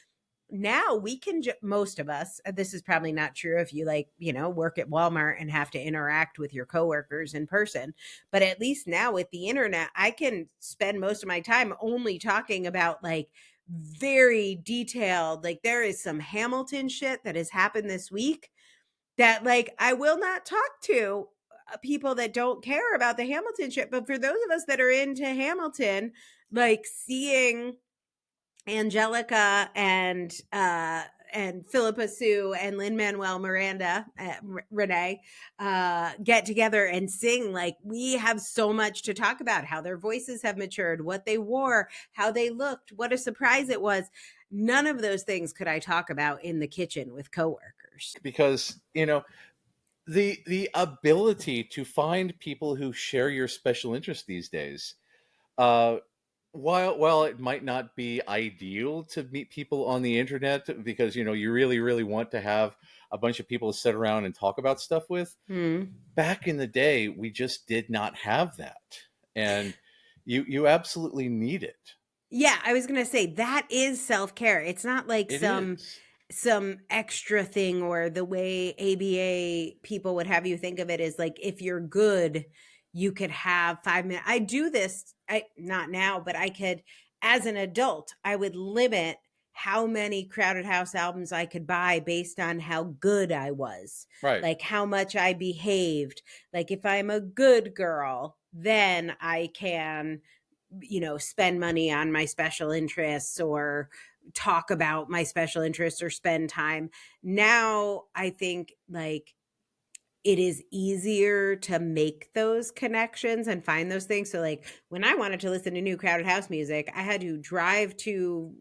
S1: Now we can, most of us, this is probably not true if you work at Walmart and have to interact with your coworkers in person, but at least now with the internet, I can spend most of my time only talking about like very detailed, like there is some Hamilton shit that has happened this week that like I will not talk to people that don't care about the Hamilton shit. But for those of us that are into Hamilton, like seeing Angelica and Philippa Sue and Lin-Manuel Miranda, Renee, get together and sing. Like, we have so much to talk about, how their voices have matured, what they wore, how they looked, what a surprise it was. None of those things could I talk about in the kitchen with coworkers.
S2: Because, the ability to find people who share your special interest these days, while it might not be ideal to meet people on the internet because you really, really want to have a bunch of people to sit around and talk about stuff with, back in the day we just did not have that, and you absolutely need it.
S1: Yeah, I was gonna say that is self-care. It's not like some extra thing, or the way ABA people would have you think of it is like, if you're good, you could have 5 minutes. I do this, not now, but I could, as an adult, I would limit how many Crowded House albums I could buy based on how good I was.
S2: Right.
S1: Like how much I behaved. Like if I'm a good girl, then I can, spend money on my special interests or talk about my special interests or spend time. Now I think like it is easier to make those connections and find those things. So like when I wanted to listen to new Crowded House music, I had to drive to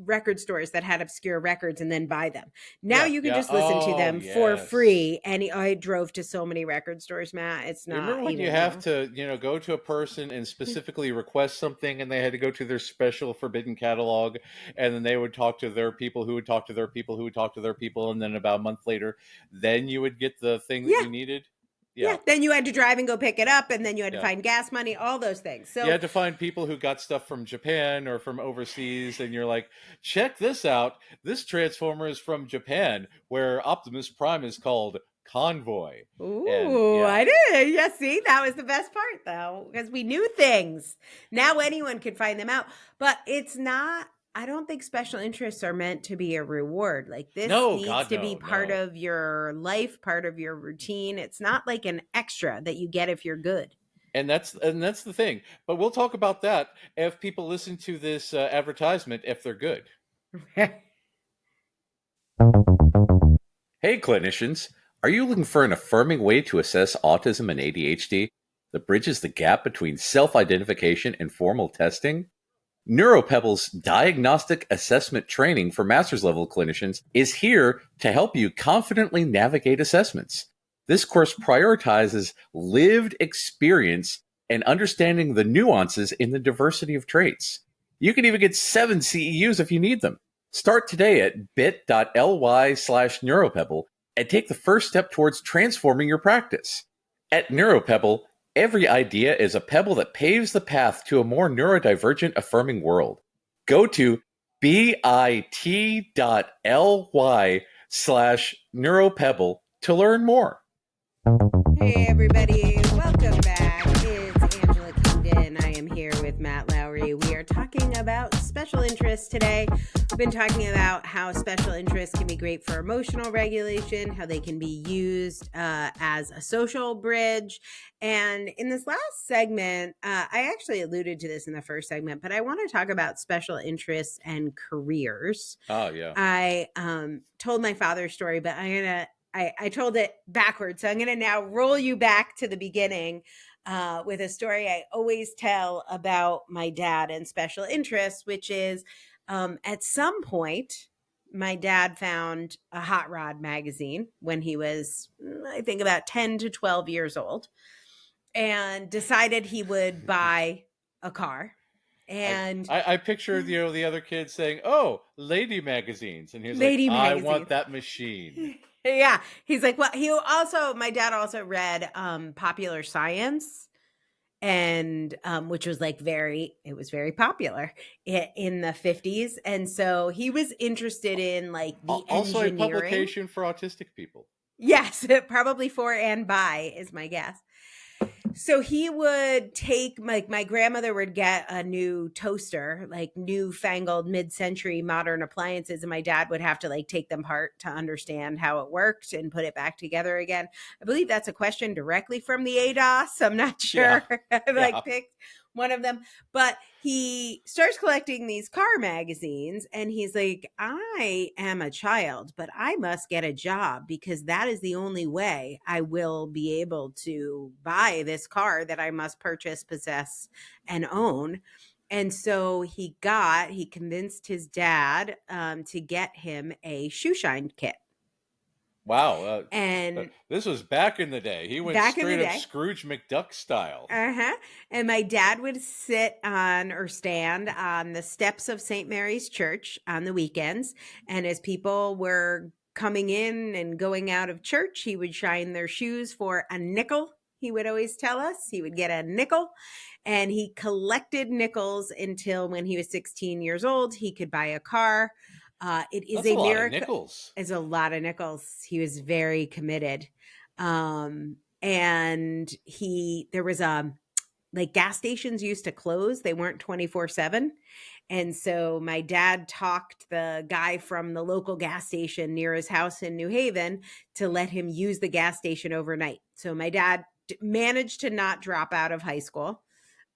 S1: record stores that had obscure records and then buy them. Now you can just listen to them for free. And I drove to so many record stores, Matt. It's not.
S2: Remember when you have to, go to a person and specifically request something, and they had to go to their special forbidden catalog, and then they would talk to their people who would talk to their people who would talk to their people, and then about a month later, then you would get the thing that you needed.
S1: Yeah. Then you had to drive and go pick it up, and then you had to find gas money, all those things. So
S2: you had to find people who got stuff from Japan or from overseas, and you're like, check this out. This Transformer is from Japan, where Optimus Prime is called Convoy.
S1: Ooh, I did. Yeah, see, that was the best part, though, because we knew things. Now anyone can find them out, but it's not. I don't think special interests are meant to be a reward. Like this needs to be part of your life, part of your routine. It's not like an extra that you get if you're good.
S2: And that's the thing. But we'll talk about that if people listen to this advertisement, if they're good. Hey, clinicians. Are you looking for an affirming way to assess autism and ADHD that bridges the gap between self-identification and formal testing? NeuroPebble's diagnostic assessment training for master's level clinicians is here to help you confidently navigate assessments. This course prioritizes lived experience and understanding the nuances in the diversity of traits. You can even get 7 CEUs if you need them. Start today at bit.ly/neuropebble and take the first step towards transforming your practice. At Neuropebble, every idea is a pebble that paves the path to a more neurodivergent, affirming world. Go to bit.ly/neuropebble to learn more.
S1: Hey everybody, welcome back. It's Angela Kingdon. I am here with Matt Lowry. We are talking about special interests today. We've been talking about how special interests can be great for emotional regulation, how they can be used as a social bridge. And in this last segment, I actually alluded to this in the first segment, but I want to talk about special interests and careers.
S2: Oh, yeah.
S1: I told my father's story, but I told it backwards. So I'm going to now roll you back to the beginning with a story I always tell about my dad and special interests, which is at some point, my dad found a hot rod magazine when he was, I think, about 10 to 12 years old, and decided he would buy a car. And
S2: I pictured, the other kids saying, "Oh, lady magazines," and he was like, "I want that machine."
S1: Yeah, he's like, well, my dad also read Popular Science, and which was very popular in the 50s, and so he was interested in the
S2: also
S1: engineering.
S2: a publication for autistic people.
S1: Yes, probably for and by is my guess. So he would take, my grandmother would get a new toaster, newfangled mid-century modern appliances, and my dad would have to take them apart to understand how it worked and put it back together again. I believe that's a question directly from the ADOS. I'm not sure.
S2: Yeah.
S1: Picked one of them, but he starts collecting these car magazines, and he's like, I am a child, but I must get a job because that is the only way I will be able to buy this car that I must purchase, possess, and own. And so he convinced his dad to get him a shoe shine kit.
S2: Wow.
S1: And
S2: this was back in the day. He went straight up Scrooge McDuck style.
S1: And my dad would sit on or stand on the steps of St. Mary's Church on the weekends. And as people were coming in and going out of church, he would shine their shoes for a nickel. He would always tell us he would get a nickel. And he collected nickels until when he was 16 years old, he could buy a car. It is
S2: a lot of nickels.
S1: It's a lot of nickels. He was very committed. And there was gas stations used to close. They weren't 24/7. And so my dad talked the guy from the local gas station near his house in New Haven to let him use the gas station overnight. So my dad managed to not drop out of high school.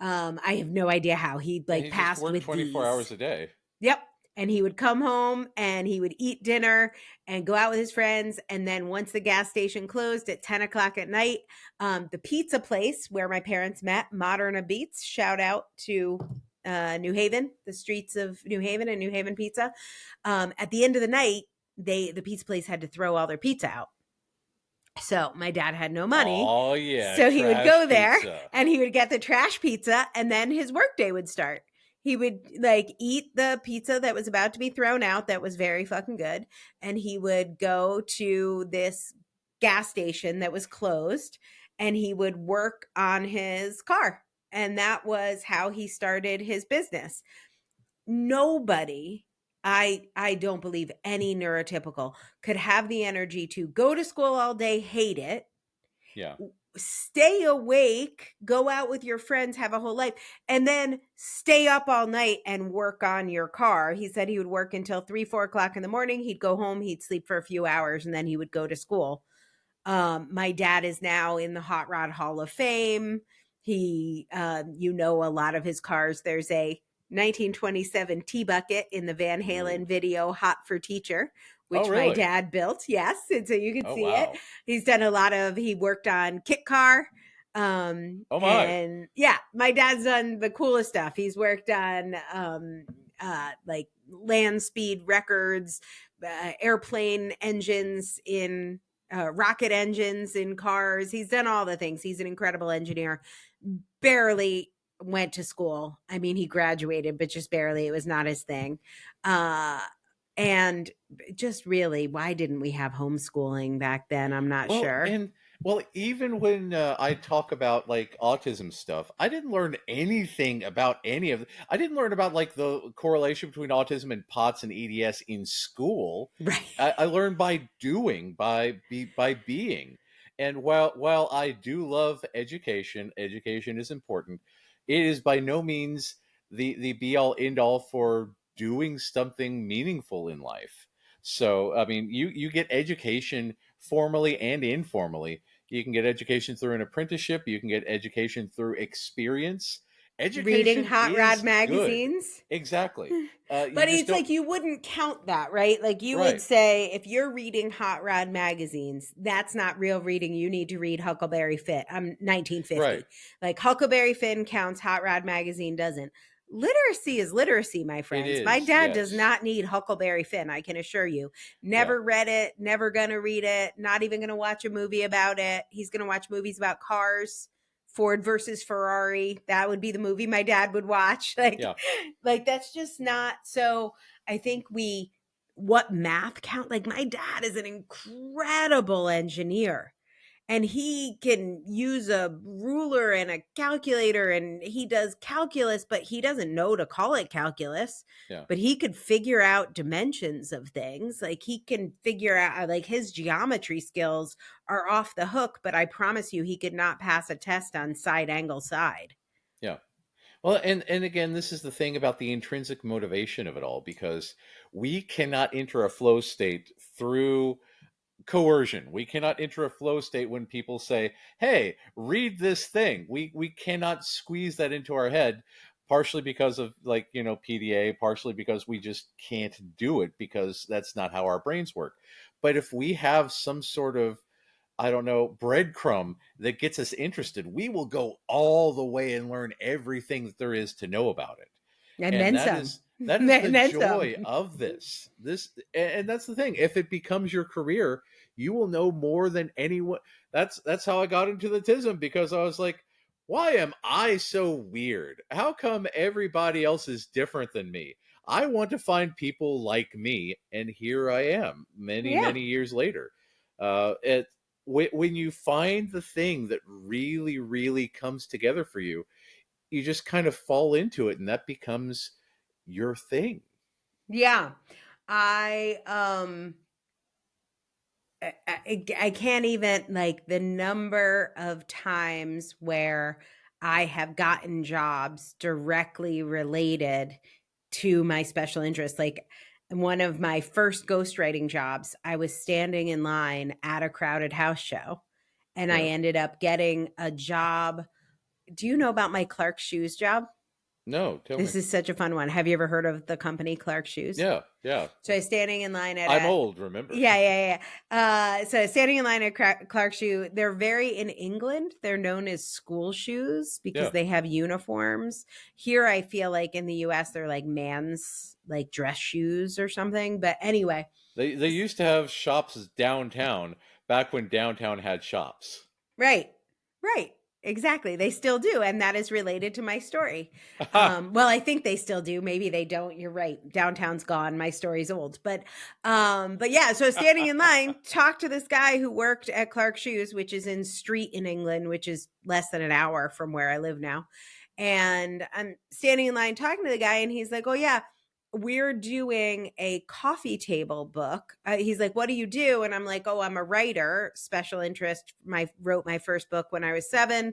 S1: I have no idea how he passed with
S2: 24 hours a day.
S1: Yep. And he would come home and he would eat dinner and go out with his friends. And then once the gas station closed at 10 o'clock at night, the pizza place where my parents met, Moderna Beats, shout out to New Haven, the streets of New Haven and New Haven Pizza. At the end of the night, the pizza place had to throw all their pizza out. So my dad had no money.
S2: Oh, yeah.
S1: So he would go there and he would get the trash pizza, and then his workday would start. He would eat the pizza that was about to be thrown out that was very fucking good. And he would go to this gas station that was closed, and he would work on his car. And that was how he started his business. Nobody, I don't believe any neurotypical could have the energy to go to school all day, hate it.
S2: Yeah.
S1: Stay awake, go out with your friends, have a whole life, and then stay up all night and work on your car. He said he would work until 3-4 o'clock in the morning. He'd go home, he'd sleep for a few hours, and then he would go to school. My dad is now in the Hot Rod Hall of Fame. He, a lot of his cars. There's a 1927 T-Bucket in the Van Halen video Hot for Teacher, which my dad built. Yes. And so you can see it. He's done he worked on Kit Car. And yeah, my dad's done the coolest stuff. He's worked on land speed records, airplane engines in rocket engines in cars. He's done all the things. He's an incredible engineer. Barely went to school. I mean, he graduated, but just barely. It was not his thing. And just really, why didn't we have homeschooling back then? I'm not sure.
S2: Even when I talk about like autism stuff, I didn't learn anything about any of it. I didn't learn about like the correlation between autism and POTS and EDS in school.
S1: Right.
S2: I learned by doing, by being. And while I do love education, education is important. It is by no means the be all end all for doing something meaningful in life. So I mean, you get education formally and informally. You can get education through an apprenticeship. You can get education through experience.
S1: Reading
S2: Education
S1: hot rod
S2: is good.
S1: magazines.
S2: Exactly. You
S1: But
S2: just
S1: it's
S2: don't.
S1: like you wouldn't count that, right? Like you would
S2: Right.
S1: say if you're reading hot rod magazines, that's not real reading. You need to read Huckleberry Finn. I'm 1950.
S2: Right.
S1: Like Huckleberry Finn counts, hot rod magazine doesn't. Literacy is literacy, my
S2: It
S1: friends. My
S2: is.
S1: dad does
S2: Yes.
S1: not need Huckleberry Finn, I can assure you.
S2: Yeah.
S1: Never read it, never gonna read it, not even gonna watch a movie about it. He's gonna watch movies about cars. Ford versus Ferrari. That would be the movie my dad would watch.
S2: Yeah.
S1: Like that's just not. So I think what math count? Like my dad is an incredible engineer and he can use a ruler and a calculator and he does calculus, but he doesn't know to call it calculus.
S2: Yeah.
S1: But he could figure out dimensions of things. Like he can figure out, like his geometry skills are off the hook, but I promise you he could not pass a test on side angle side.
S2: Yeah. Well, and again, this is the thing about the intrinsic motivation of it all, because we cannot enter a flow state through coercion. We cannot enter a flow state when people say, "Hey, read this thing." We cannot squeeze that into our head, partially because of like, PDA, partially because we just can't do it because that's not how our brains work. But if we have some sort of, I don't know, breadcrumb that gets us interested, we will go all the way and learn everything that there is to know about it.
S1: And
S2: And
S1: then
S2: that
S1: some.
S2: is that is the
S1: And then some.
S2: joy of this, and that's the thing. If it becomes your career, you will know more than anyone. That's how I got into the tism, because I was like, why am I so weird? How come everybody else is different than me? I want to find people like me, and here I am many
S1: Yeah.
S2: many years later. When you find the thing that really really comes together for you, you just kind of fall into it, and that becomes your thing.
S1: Yeah. I I can't even, like, the number of times where I have gotten jobs directly related to my special interest. Like one of my first ghostwriting jobs, I was standing in line at a crowded house show and I
S2: Yeah.
S1: ended up getting a job. Do you know about my Clark Shoes job?
S2: No, tell me.
S1: This is such a fun one. Have you ever heard of the company Clark Shoes?
S2: Yeah, yeah.
S1: So I was standing in line at
S2: I'm
S1: a
S2: old, remember?
S1: So standing in line at Clark Shoe, they're very in England. They're known as school shoes because
S2: Yeah.
S1: they have uniforms. Here, I feel like in the U.S. they're like man's like dress shoes or something. But anyway,
S2: They used to have shops downtown back when downtown had shops.
S1: right, right. Exactly. They still do. And that is related to my story. Well, I think they still do. Maybe they don't. You're right. Downtown's gone. My story's old. But yeah, so standing in line, talked to this guy who worked at Clark Shoes, which is in Street in England, which is less than an hour from where I live now. And I'm standing in line talking to the guy, and he's like, "Oh, yeah, we're doing a coffee table book." He's like, "What do you do?" And I'm like, "Oh, I'm a writer, special interest. Wrote my first book when I was 7.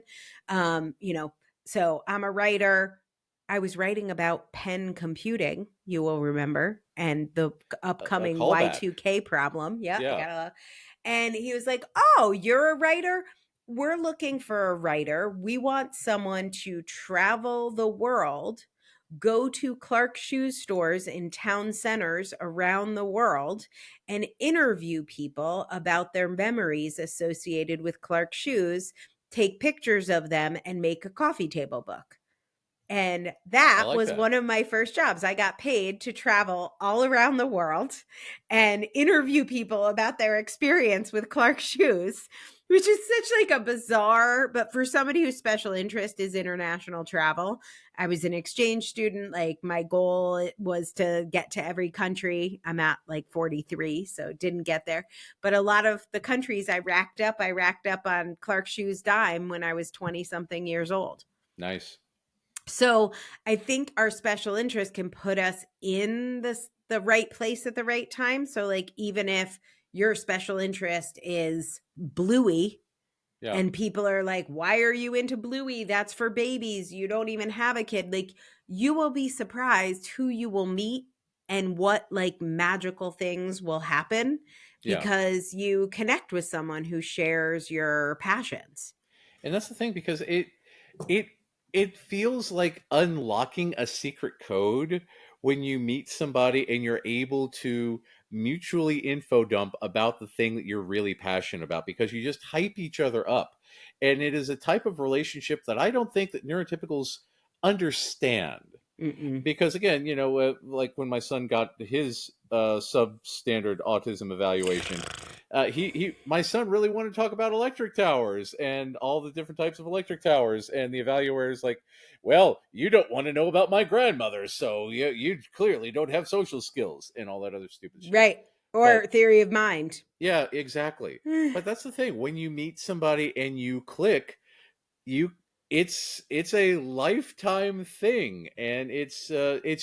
S1: So I'm a writer. I was writing about pen computing, you will remember, and the upcoming
S2: callback.
S1: Y2K problem. Yeah,
S2: Yeah.
S1: and he was like, "Oh, you're a writer? We're looking for a writer. We want someone to travel the world, go to Clark shoe stores in town centers around the world and interview people about their memories associated with Clark shoes, take pictures of them, and make a coffee table book." And
S2: I
S1: that
S2: like
S1: was
S2: that.
S1: one of my first jobs. I got paid to travel all around the world and interview people about their experience with Clark shoes. which is such like a bizarre, but for somebody whose special interest is international travel, I was an exchange student. Like my goal was to get to every country. I'm at like 43, so didn't get there. But a lot of the countries I racked up on Clark Shoe's dime when I was 20 something years old.
S2: Nice.
S1: So I think our special interest can put us in the right place at the right time. So like even if your special interest is Bluey,
S2: Yeah.
S1: and people are like, why are you into Bluey? That's for babies. You don't even have a kid. Like, you will be surprised who you will meet and what like magical things will happen
S2: Yeah.
S1: because you connect with someone who shares your passions.
S2: And that's the thing, because it feels like unlocking a secret code when you meet somebody and you're able to mutually info dump about the thing that you're really passionate about, because you just hype each other up. And it is a type of relationship that I don't think that neurotypicals understand.
S1: Mm-mm.
S2: Because again, like when my son got his substandard autism evaluation, my son really wanted to talk about electric towers and all the different types of electric towers, and the evaluator is like, well, you don't want to know about my grandmother, so you clearly don't have social skills, and all that other stupid shit.
S1: Right. Or
S2: But
S1: theory of mind.
S2: yeah, exactly. But that's the thing, when you meet somebody and you click, you it's a lifetime thing, and it's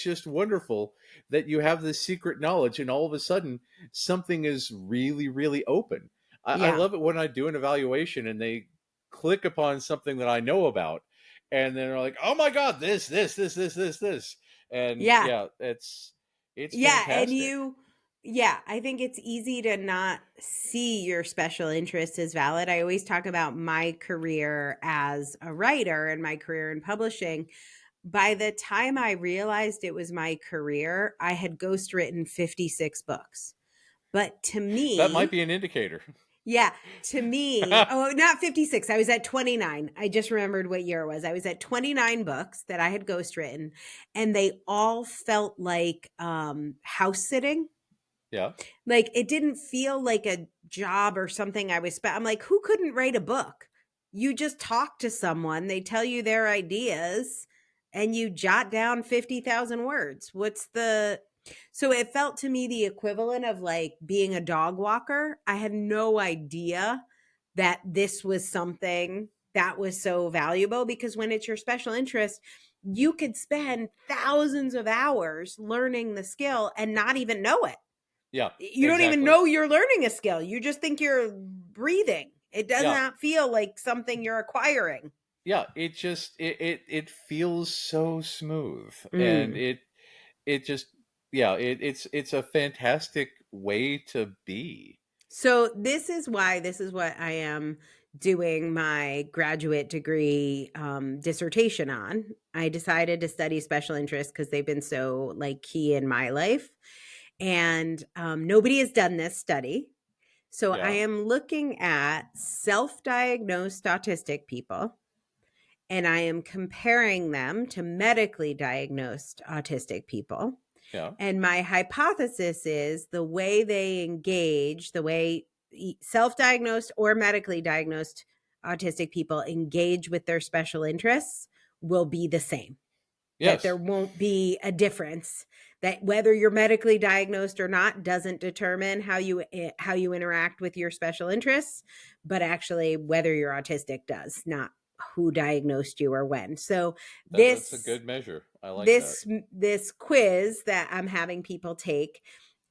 S2: just wonderful that you have this secret knowledge, and all of a sudden something is really, really open. I
S1: Yeah.
S2: love it when I do an evaluation and they click upon something that I know about, and then they're like, oh my god, this, and
S1: Yeah.
S2: yeah, it's
S1: Yeah.
S2: fantastic.
S1: I think it's easy to not see your special interest as valid. I always talk about my career as a writer and my career in publishing. By the time I realized it was my career, I had ghostwritten 56 books. But to
S2: That might
S1: me,
S2: be an indicator.
S1: yeah, to me, oh, not 56. I was at 29. I just remembered what year it was. I was at 29 books that I had ghostwritten, and they all felt like house sitting.
S2: Yeah.
S1: Like it didn't feel like a job or something I was I'm like, who couldn't write a book? You just talk to someone, they tell you their ideas, and you jot down 50,000 words. So it felt to me the equivalent of like being a dog walker. I had no idea that this was something that was so valuable, because when it's your special interest, you could spend thousands of hours learning the skill and not even know it.
S2: Yeah,
S1: You don't even
S2: exactly.
S1: know you're learning a skill. You just think you're breathing. It does
S2: Yeah.
S1: not feel like something you're acquiring.
S2: Yeah, it just it feels so smooth, and
S1: Mm.
S2: it just, yeah, it's a fantastic way to be.
S1: So this is what I am doing my graduate degree dissertation on. I decided to study special interests because they've been so like key in my life, and nobody has done this study. So I
S2: Yeah.
S1: am looking at self-diagnosed autistic people, and I am comparing them to medically diagnosed autistic people.
S2: Yeah.
S1: And my hypothesis is the way they engage, the way self diagnosed or medically diagnosed autistic people engage with their special interests will be the same. That there
S2: Yes.
S1: won't be a difference, that whether you're medically diagnosed or not doesn't determine how you interact with your special interests, but actually whether you're autistic does, not who diagnosed you or when. So
S2: That's a
S1: this
S2: good measure. I like that.
S1: this quiz that I'm having people take,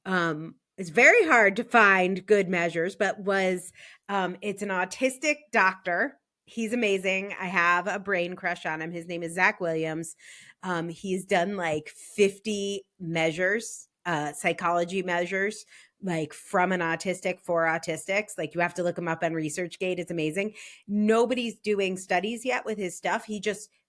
S1: it's very hard to find good measures, but it's an autistic doctor. He's amazing. I have a brain crush on him. His name is Zach Williams. He's done like 50 measures, psychology measures, like from an autistic for autistics. Like you have to look him up on ResearchGate. It's amazing. Nobody's doing studies yet with his stuff.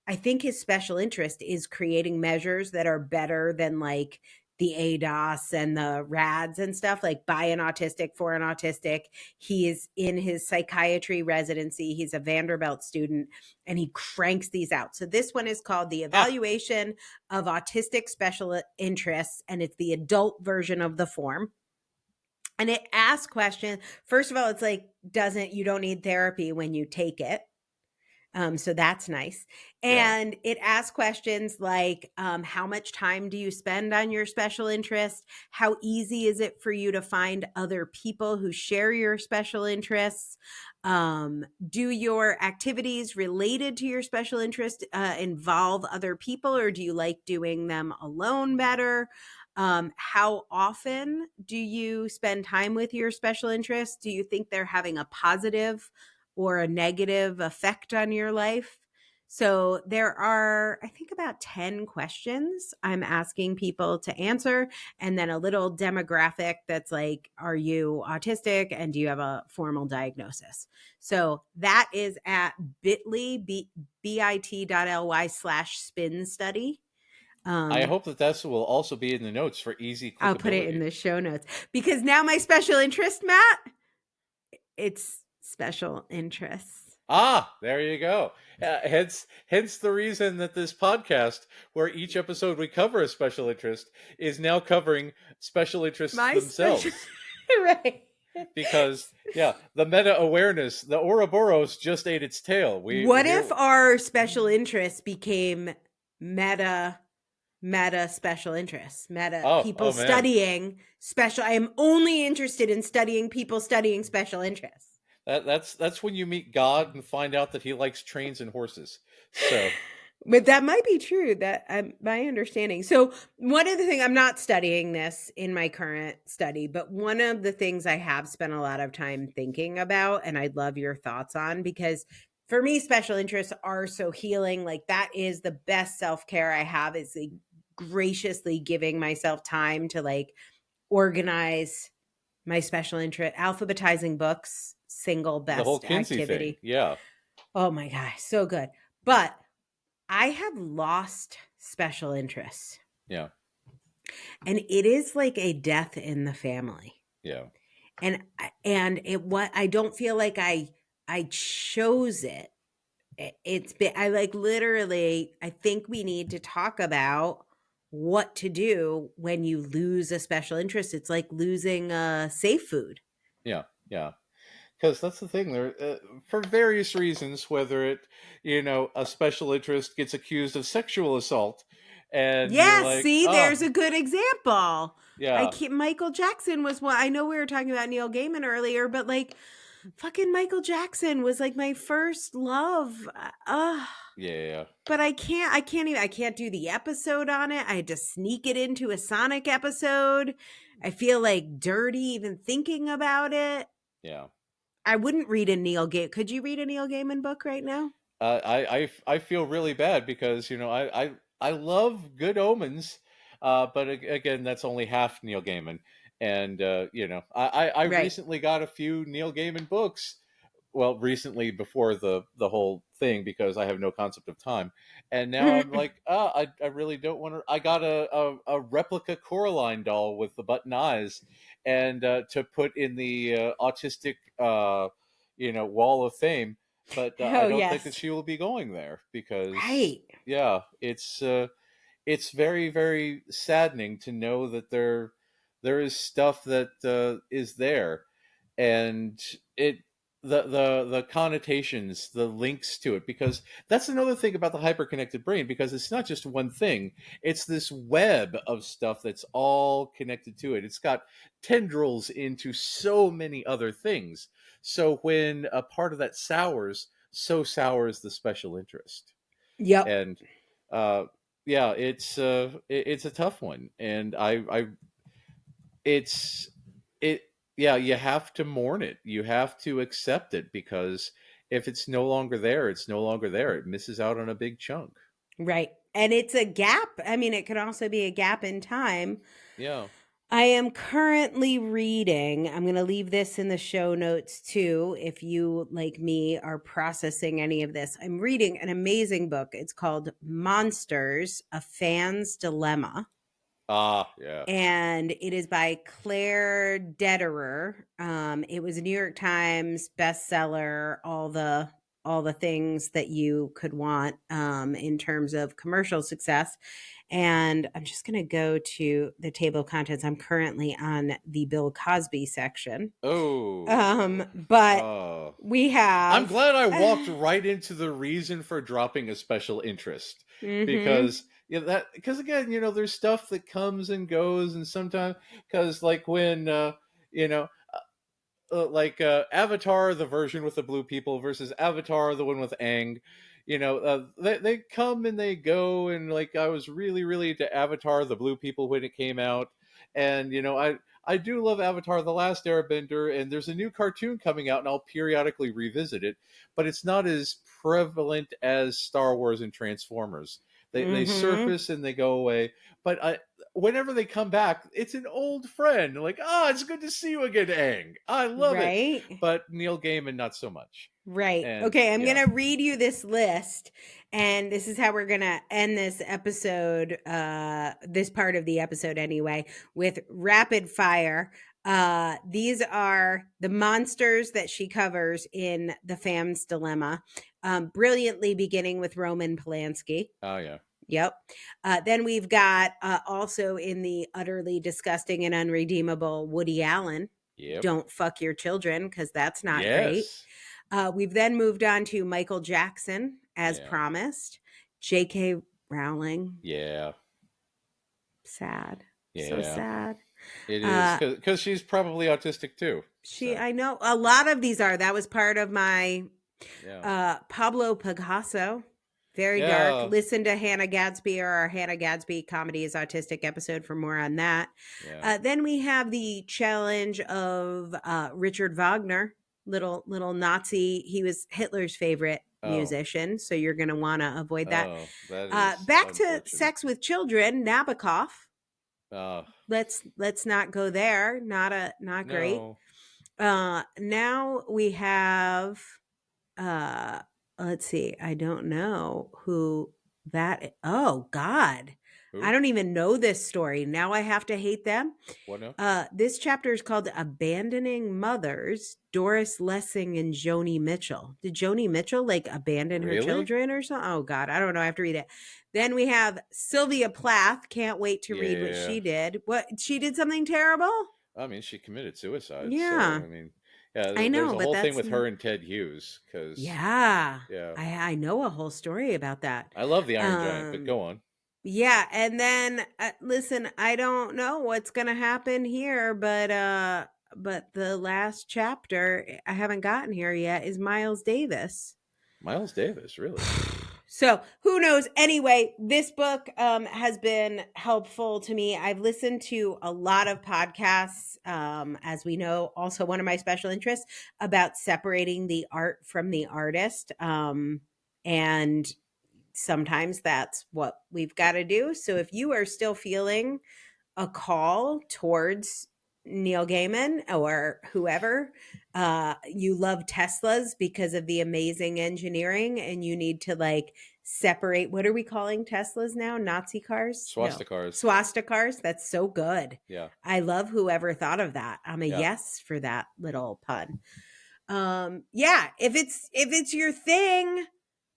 S1: I think his special interest is creating measures that are better than like the ADOS and the RADS and stuff, like by an autistic for an autistic. He is in his psychiatry residency. He's a Vanderbilt student, and he cranks these out. So this one is called the
S2: Ah.
S1: Evaluation of Autistic Special Interests, and it's the adult version of the form. And it asks questions. First of all, it's like, you don't need therapy when you take it. So that's nice. And it asks questions like, how much time do you spend on your special interest? How easy is it for you to find other people who share your special interests? Do your activities related to your special interest involve other people, or do you like doing them alone better? How often do you spend time with your special interests? Do you think they're having a positive or a negative effect on your life? So there are, I think, about 10 questions I'm asking people to answer, and then a little demographic that's like, are you autistic and do you have a formal diagnosis? So that is at bit.ly/spin study.
S2: I hope that will also be in the notes for easy
S1: I'll put it in
S2: clickability.
S1: the show notes, because now my special interest, Matt, it's special interests.
S2: Ah, there you go. Hence the reason that this podcast, where each episode we cover a special interest, is now covering special interests themselves.
S1: Right.
S2: Because, the meta-awareness, the Ouroboros just ate its tail.
S1: What if our special interests became meta special interests? People studying special. I am only interested in studying people studying special interests.
S2: That's when you meet God and find out that he likes trains and horses. So,
S1: but that might be true. That my understanding. So one of the things, I'm not studying this in my current study, but one of the things I have spent a lot of time thinking about, and I'd love your thoughts on, because for me, special interests are so healing. Like, that is the best self-care I have, is like graciously giving myself time to like organize my special interest, alphabetizing books, single best
S2: the whole Kinsey
S1: activity.
S2: thing. Yeah.
S1: Oh my gosh, so good. But I have lost special interests.
S2: Yeah.
S1: And it is like a death in the family.
S2: Yeah.
S1: And I don't feel like I chose it. It's been, I like literally, I think we need to talk about what to do when you lose a special interest. It's like losing safe food.
S2: Yeah. Yeah. Because that's the thing, there for various reasons, whether it, a special interest gets accused of sexual assault, and you're like,
S1: see, there's a good example.
S2: yeah,
S1: Michael Jackson was one. I know we were talking about Neil Gaiman earlier, but like, fucking Michael Jackson was like my first love.
S2: yeah.
S1: But I can't do the episode on it. I had to sneak it into a Sonic episode. I feel like dirty even thinking about it.
S2: Yeah.
S1: I wouldn't read a Neil Gaiman. Could you read a Neil Gaiman book right now?
S2: I feel really bad because I love Good Omens, but again, that's only half Neil Gaiman, and I
S1: Right.
S2: recently got a few Neil Gaiman books. Well, recently before the whole thing, because I have no concept of time, and now I'm like, I really don't want to. I got a replica Coraline doll with the button eyes, and to put in the autistic wall of fame. But I don't think that she will be going there, because it's very, very saddening to know that there is stuff that is there, and it the connotations, the links to it, because that's another thing about the hyperconnected brain, because it's not just one thing, it's this web of stuff that's all connected to it. It's got tendrils into so many other things. So when a part of that sours, so sours the special interest.
S1: Yep.
S2: And it's a tough one, and it's it yeah, you have to mourn it, you have to accept it, because if it's no longer there, it's no longer there. It misses out on a big chunk.
S1: Right. And it's a gap. I mean, it could also be a gap in time.
S2: Yeah.
S1: I am currently reading, I'm going to leave this in the show notes too, if you, like me, are processing any of this. I'm reading an amazing book. It's called Monsters, A Fan's Dilemma.
S2: Yeah.
S1: And it is by Claire Dederer. It was a New York Times bestseller, all the all the things that you could want in terms of commercial success. And I'm just going to go to the table of contents. I'm currently on the Bill Cosby section. But we have...
S2: I'm glad I walked right into the reason for dropping a special interest. Because again, there's stuff that comes and goes, and sometimes, because like when Avatar, the version with the blue people, versus Avatar, the one with Aang, they come and they go, and like I was really, really into Avatar, the blue people, when it came out, and I do love Avatar, the Last Airbender, and there's a new cartoon coming out, and I'll periodically revisit it, but it's not as prevalent as Star Wars and Transformers. They surface and they go away, but whenever they come back, it's an old friend. Like, it's good to see you again, Aang. I love it. But Neil Gaiman, not so much.
S1: Right. And, okay, I'm going to read you this list, and this is how we're going to end this episode, this part of the episode anyway, with rapid fire. These are the monsters that she covers in The Fam's Dilemma, brilliantly beginning with Roman Polanski.
S2: Oh, yeah.
S1: Yep. Then we've got also in the utterly disgusting and unredeemable Woody Allen.
S2: Yep.
S1: Don't fuck your children, because that's not great. We've then moved on to Michael Jackson, as promised. J.K. Rowling.
S2: Yeah.
S1: Sad. Yeah. So sad.
S2: It is, because she's probably autistic too.
S1: I know. A lot of these are. That was part of my Pablo Picasso. Very dark. Listen to Hannah Gadsby, or our Hannah Gadsby Comedy is Autistic episode for more on that. Then we have the challenge of Richard Wagner, little Nazi. He was Hitler's favorite musician, so you're going to want to avoid that. Back to sex with children, Nabokov. Let's not go there. Not great. Now we have let's see. I don't know who that. Oh God. Who? I don't even know this story. Now I have to hate them.
S2: What now?
S1: This chapter is called Abandoning Mothers, Doris Lessing and Joni Mitchell. Did Joni Mitchell abandon her children or something? Oh God, I don't know. I have to read it. Then we have Sylvia Plath. Can't wait to read what she did. What, she did something terrible?
S2: I mean, she committed suicide.
S1: Yeah.
S2: So, I mean, yeah,
S1: I know,
S2: there's a whole thing with her and Ted Hughes.
S1: I know a whole story about that.
S2: I love the Iron Giant, but go on.
S1: Yeah, and then listen, I don't know what's gonna happen here, but the last chapter I haven't gotten here yet is Miles Davis.
S2: Miles Davis, really?
S1: So who knows? Anyway, this book has been helpful to me. I've listened to a lot of podcasts, as we know, also one of my special interests, about separating the art from the artist. And sometimes that's what we've got to do. So if you are still feeling a call towards Neil Gaiman or whoever, you love Teslas because of the amazing engineering, and you need to separate, what are we calling Teslas now? Nazi cars?
S2: Swastikars.
S1: No. Swastikars. That's so good.
S2: Yeah.
S1: I love whoever thought of that. I'm a yes for that little pun. If it's your thing,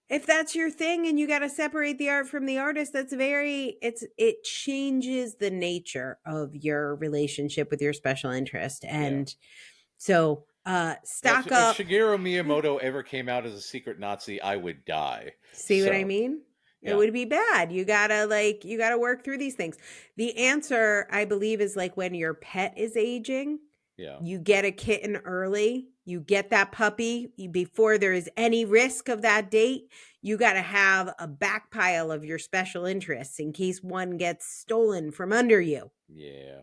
S1: if that's your thing and you got to separate the art from the artist, it changes the nature of your relationship with your special interest. And so stock up.
S2: If Shigeru Miyamoto ever came out as a secret Nazi, I would die.
S1: See what I mean? Yeah. It would be bad. You gotta work through these things. The answer, I believe, is when your pet is aging.
S2: Yeah.
S1: You get a kitten early. You get that puppy before there is any risk of that date. You got to have a back pile of your special interests in case one gets stolen from under you.
S2: Yeah.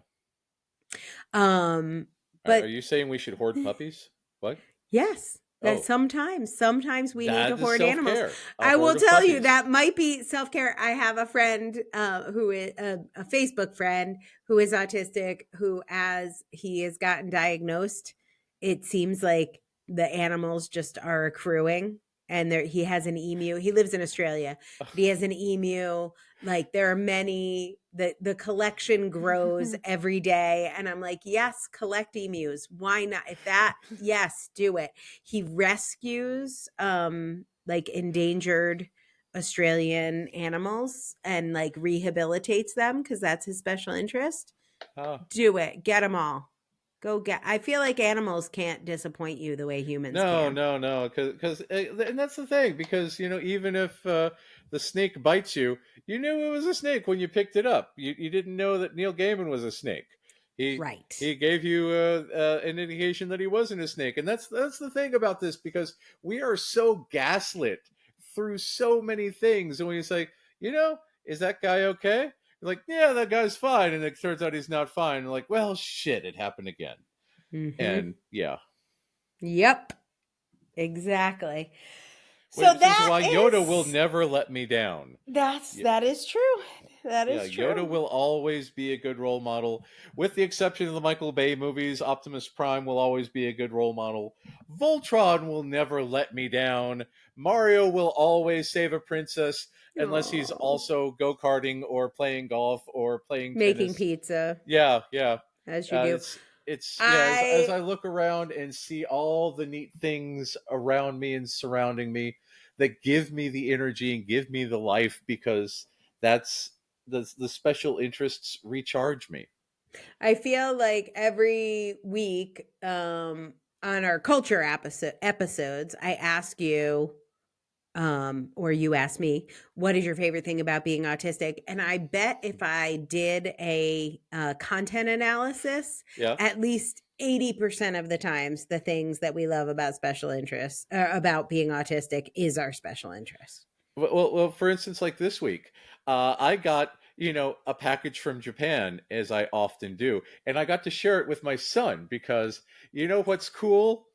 S1: But
S2: are you saying we should hoard puppies? What?
S1: Yes. That sometimes we need to hoard animals.
S2: I
S1: will tell you that might be self-care. I have a friend who is a Facebook friend who is autistic, who, as he has gotten diagnosed, it seems like the animals just are accruing and he has an emu. He lives in Australia, but he has an emu. Like there are many, the collection grows every day. And I'm like, yes, collect emus. Why not? Yes, do it. He rescues like endangered Australian animals and like rehabilitates them because that's his special interest. Do it. Get them all. I feel like animals can't disappoint you the way humans can.
S2: No. And that's the thing, because, even if the snake bites you, you knew it was a snake when you picked it up. You didn't know that Neil Gaiman was a snake. He gave you an indication that he wasn't a snake. And that's the thing about this, because we are so gaslit through so many things. And when you say, is that guy okay? You're like, yeah, that guy's fine. And it turns out he's not fine. You're like, well, shit, it happened again. Mm-hmm. And yeah.
S1: Yep. Exactly.
S2: So this is why Yoda will never let me down.
S1: That is true. That is true.
S2: Yoda will always be a good role model, with the exception of the Michael Bay movies. Optimus Prime will always be a good role model. Voltron will never let me down. Mario will always save a princess, unless he's also go-karting or playing golf or
S1: making
S2: tennis.
S1: Pizza.
S2: Yeah.
S1: As you do.
S2: As I look around and see all the neat things around me and surrounding me that give me the energy and give me the life, because that's the special interests recharge me.
S1: I feel like every week on our culture episodes, I ask you, or you ask me, what is your favorite thing about being autistic? And I bet if I did a content analysis, at least 80% of the times, the things that we love about special interests, about being autistic, is our special interest.
S2: Well, for instance, like this week, I got, a package from Japan, as I often do. And I got to share it with my son, because what's cool?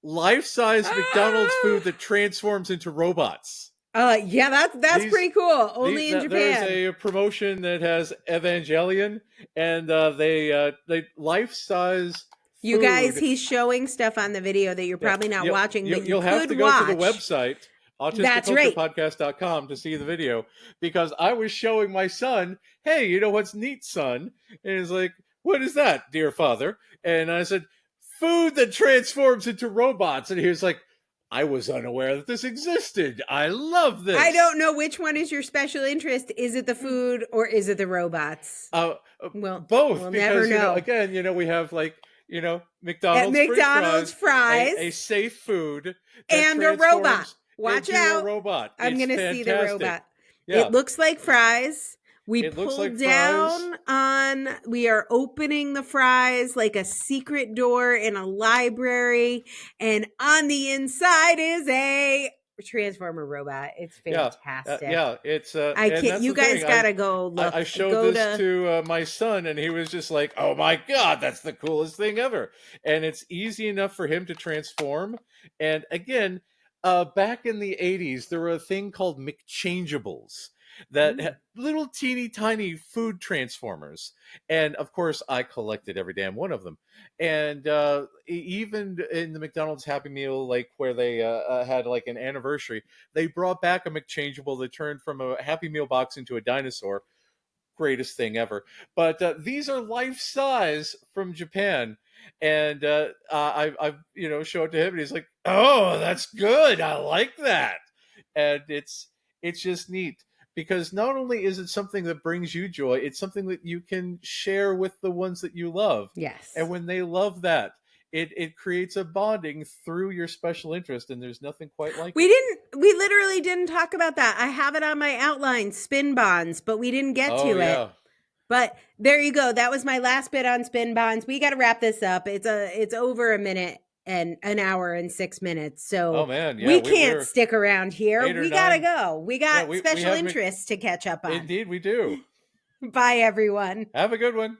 S2: Life-size McDonald's food that transforms into robots.
S1: Yeah, that's pretty cool. Only in Japan.
S2: There's a promotion that has Evangelion, and they life-size food.
S1: You guys, he's showing stuff on the video that you're probably not watching, but you'll
S2: have to go to the website, autisticculturepodcast.com, to see the video, because I was showing my son, hey, what's neat, son? And he's like, what is that, dear father? And I said, food that transforms into robots. And he was like, I was unaware that this existed. I love this.
S1: I don't know which one is your special interest. Is it the food or is it the robots?
S2: Well, both.
S1: We'll never know.
S2: Again, we have McDonald's fries, a safe food,
S1: and a robot. Watch out!
S2: A robot.
S1: I'm going to see the robot. Yeah. It looks like fries. We are opening the fries like a secret door in a library, and on the inside is a Transformer robot. It's fantastic.
S2: It's
S1: I can't. You guys gotta go look.
S2: I showed this to my son, and he was just like, "Oh my god, that's the coolest thing ever!" And it's easy enough for him to transform. And again, back in the 80s, there were a thing called McChangeables. That had little teeny tiny food transformers, and of course I collected every damn one of them. And even in the McDonald's Happy Meal, like where they had like an anniversary, they brought back a McChangeable that turned from a Happy Meal box into a dinosaur. Greatest thing ever. But these are life size from Japan, and I show it to him, and he's like, "Oh, that's good. I like that." And it's just neat. Because not only is it something that brings you joy, it's something that you can share with the ones that you love.
S1: Yes.
S2: And when they love that, it creates a bonding through your special interest, and there's nothing quite like it.
S1: We literally didn't talk about that. I have it on my outline, spin bonds, but we didn't get to it. But there you go. That was my last bit on spin bonds. We got to wrap this up. It's over a minute. And an hour and 6 minutes. So we can't stick around here. We got to go. We got special interests to catch up on.
S2: Indeed, we do.
S1: Bye, everyone.
S2: Have a good one.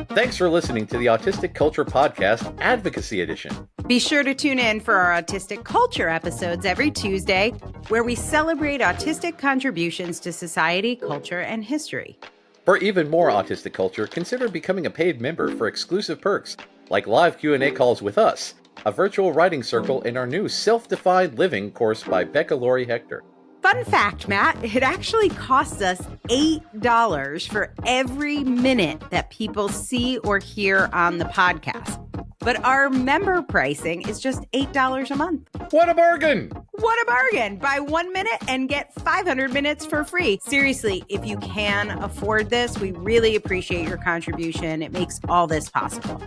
S2: Thanks for listening to the Autistic Culture Podcast Advocacy Edition.
S1: Be sure to tune in for our Autistic Culture episodes every Tuesday, where we celebrate autistic contributions to society, culture, and history.
S2: For even more Autistic Culture, consider becoming a paid member for exclusive perks like live Q&A calls with us, a virtual writing circle, and our new Self-Defined Living course by Becca Laurie Hector.
S1: Fun fact, Matt, it actually costs us $8 for every minute that people see or hear on the podcast. But our member pricing is just $8 a month.
S2: What a bargain!
S1: What a bargain! Buy 1 minute and get 500 minutes for free. Seriously, if you can afford this, we really appreciate your contribution. It makes all this possible.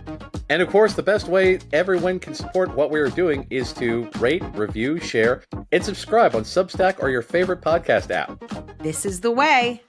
S2: And of course, the best way everyone can support what we are doing is to rate, review, share, and subscribe on Substack or your favorite podcast app.
S1: This is the way.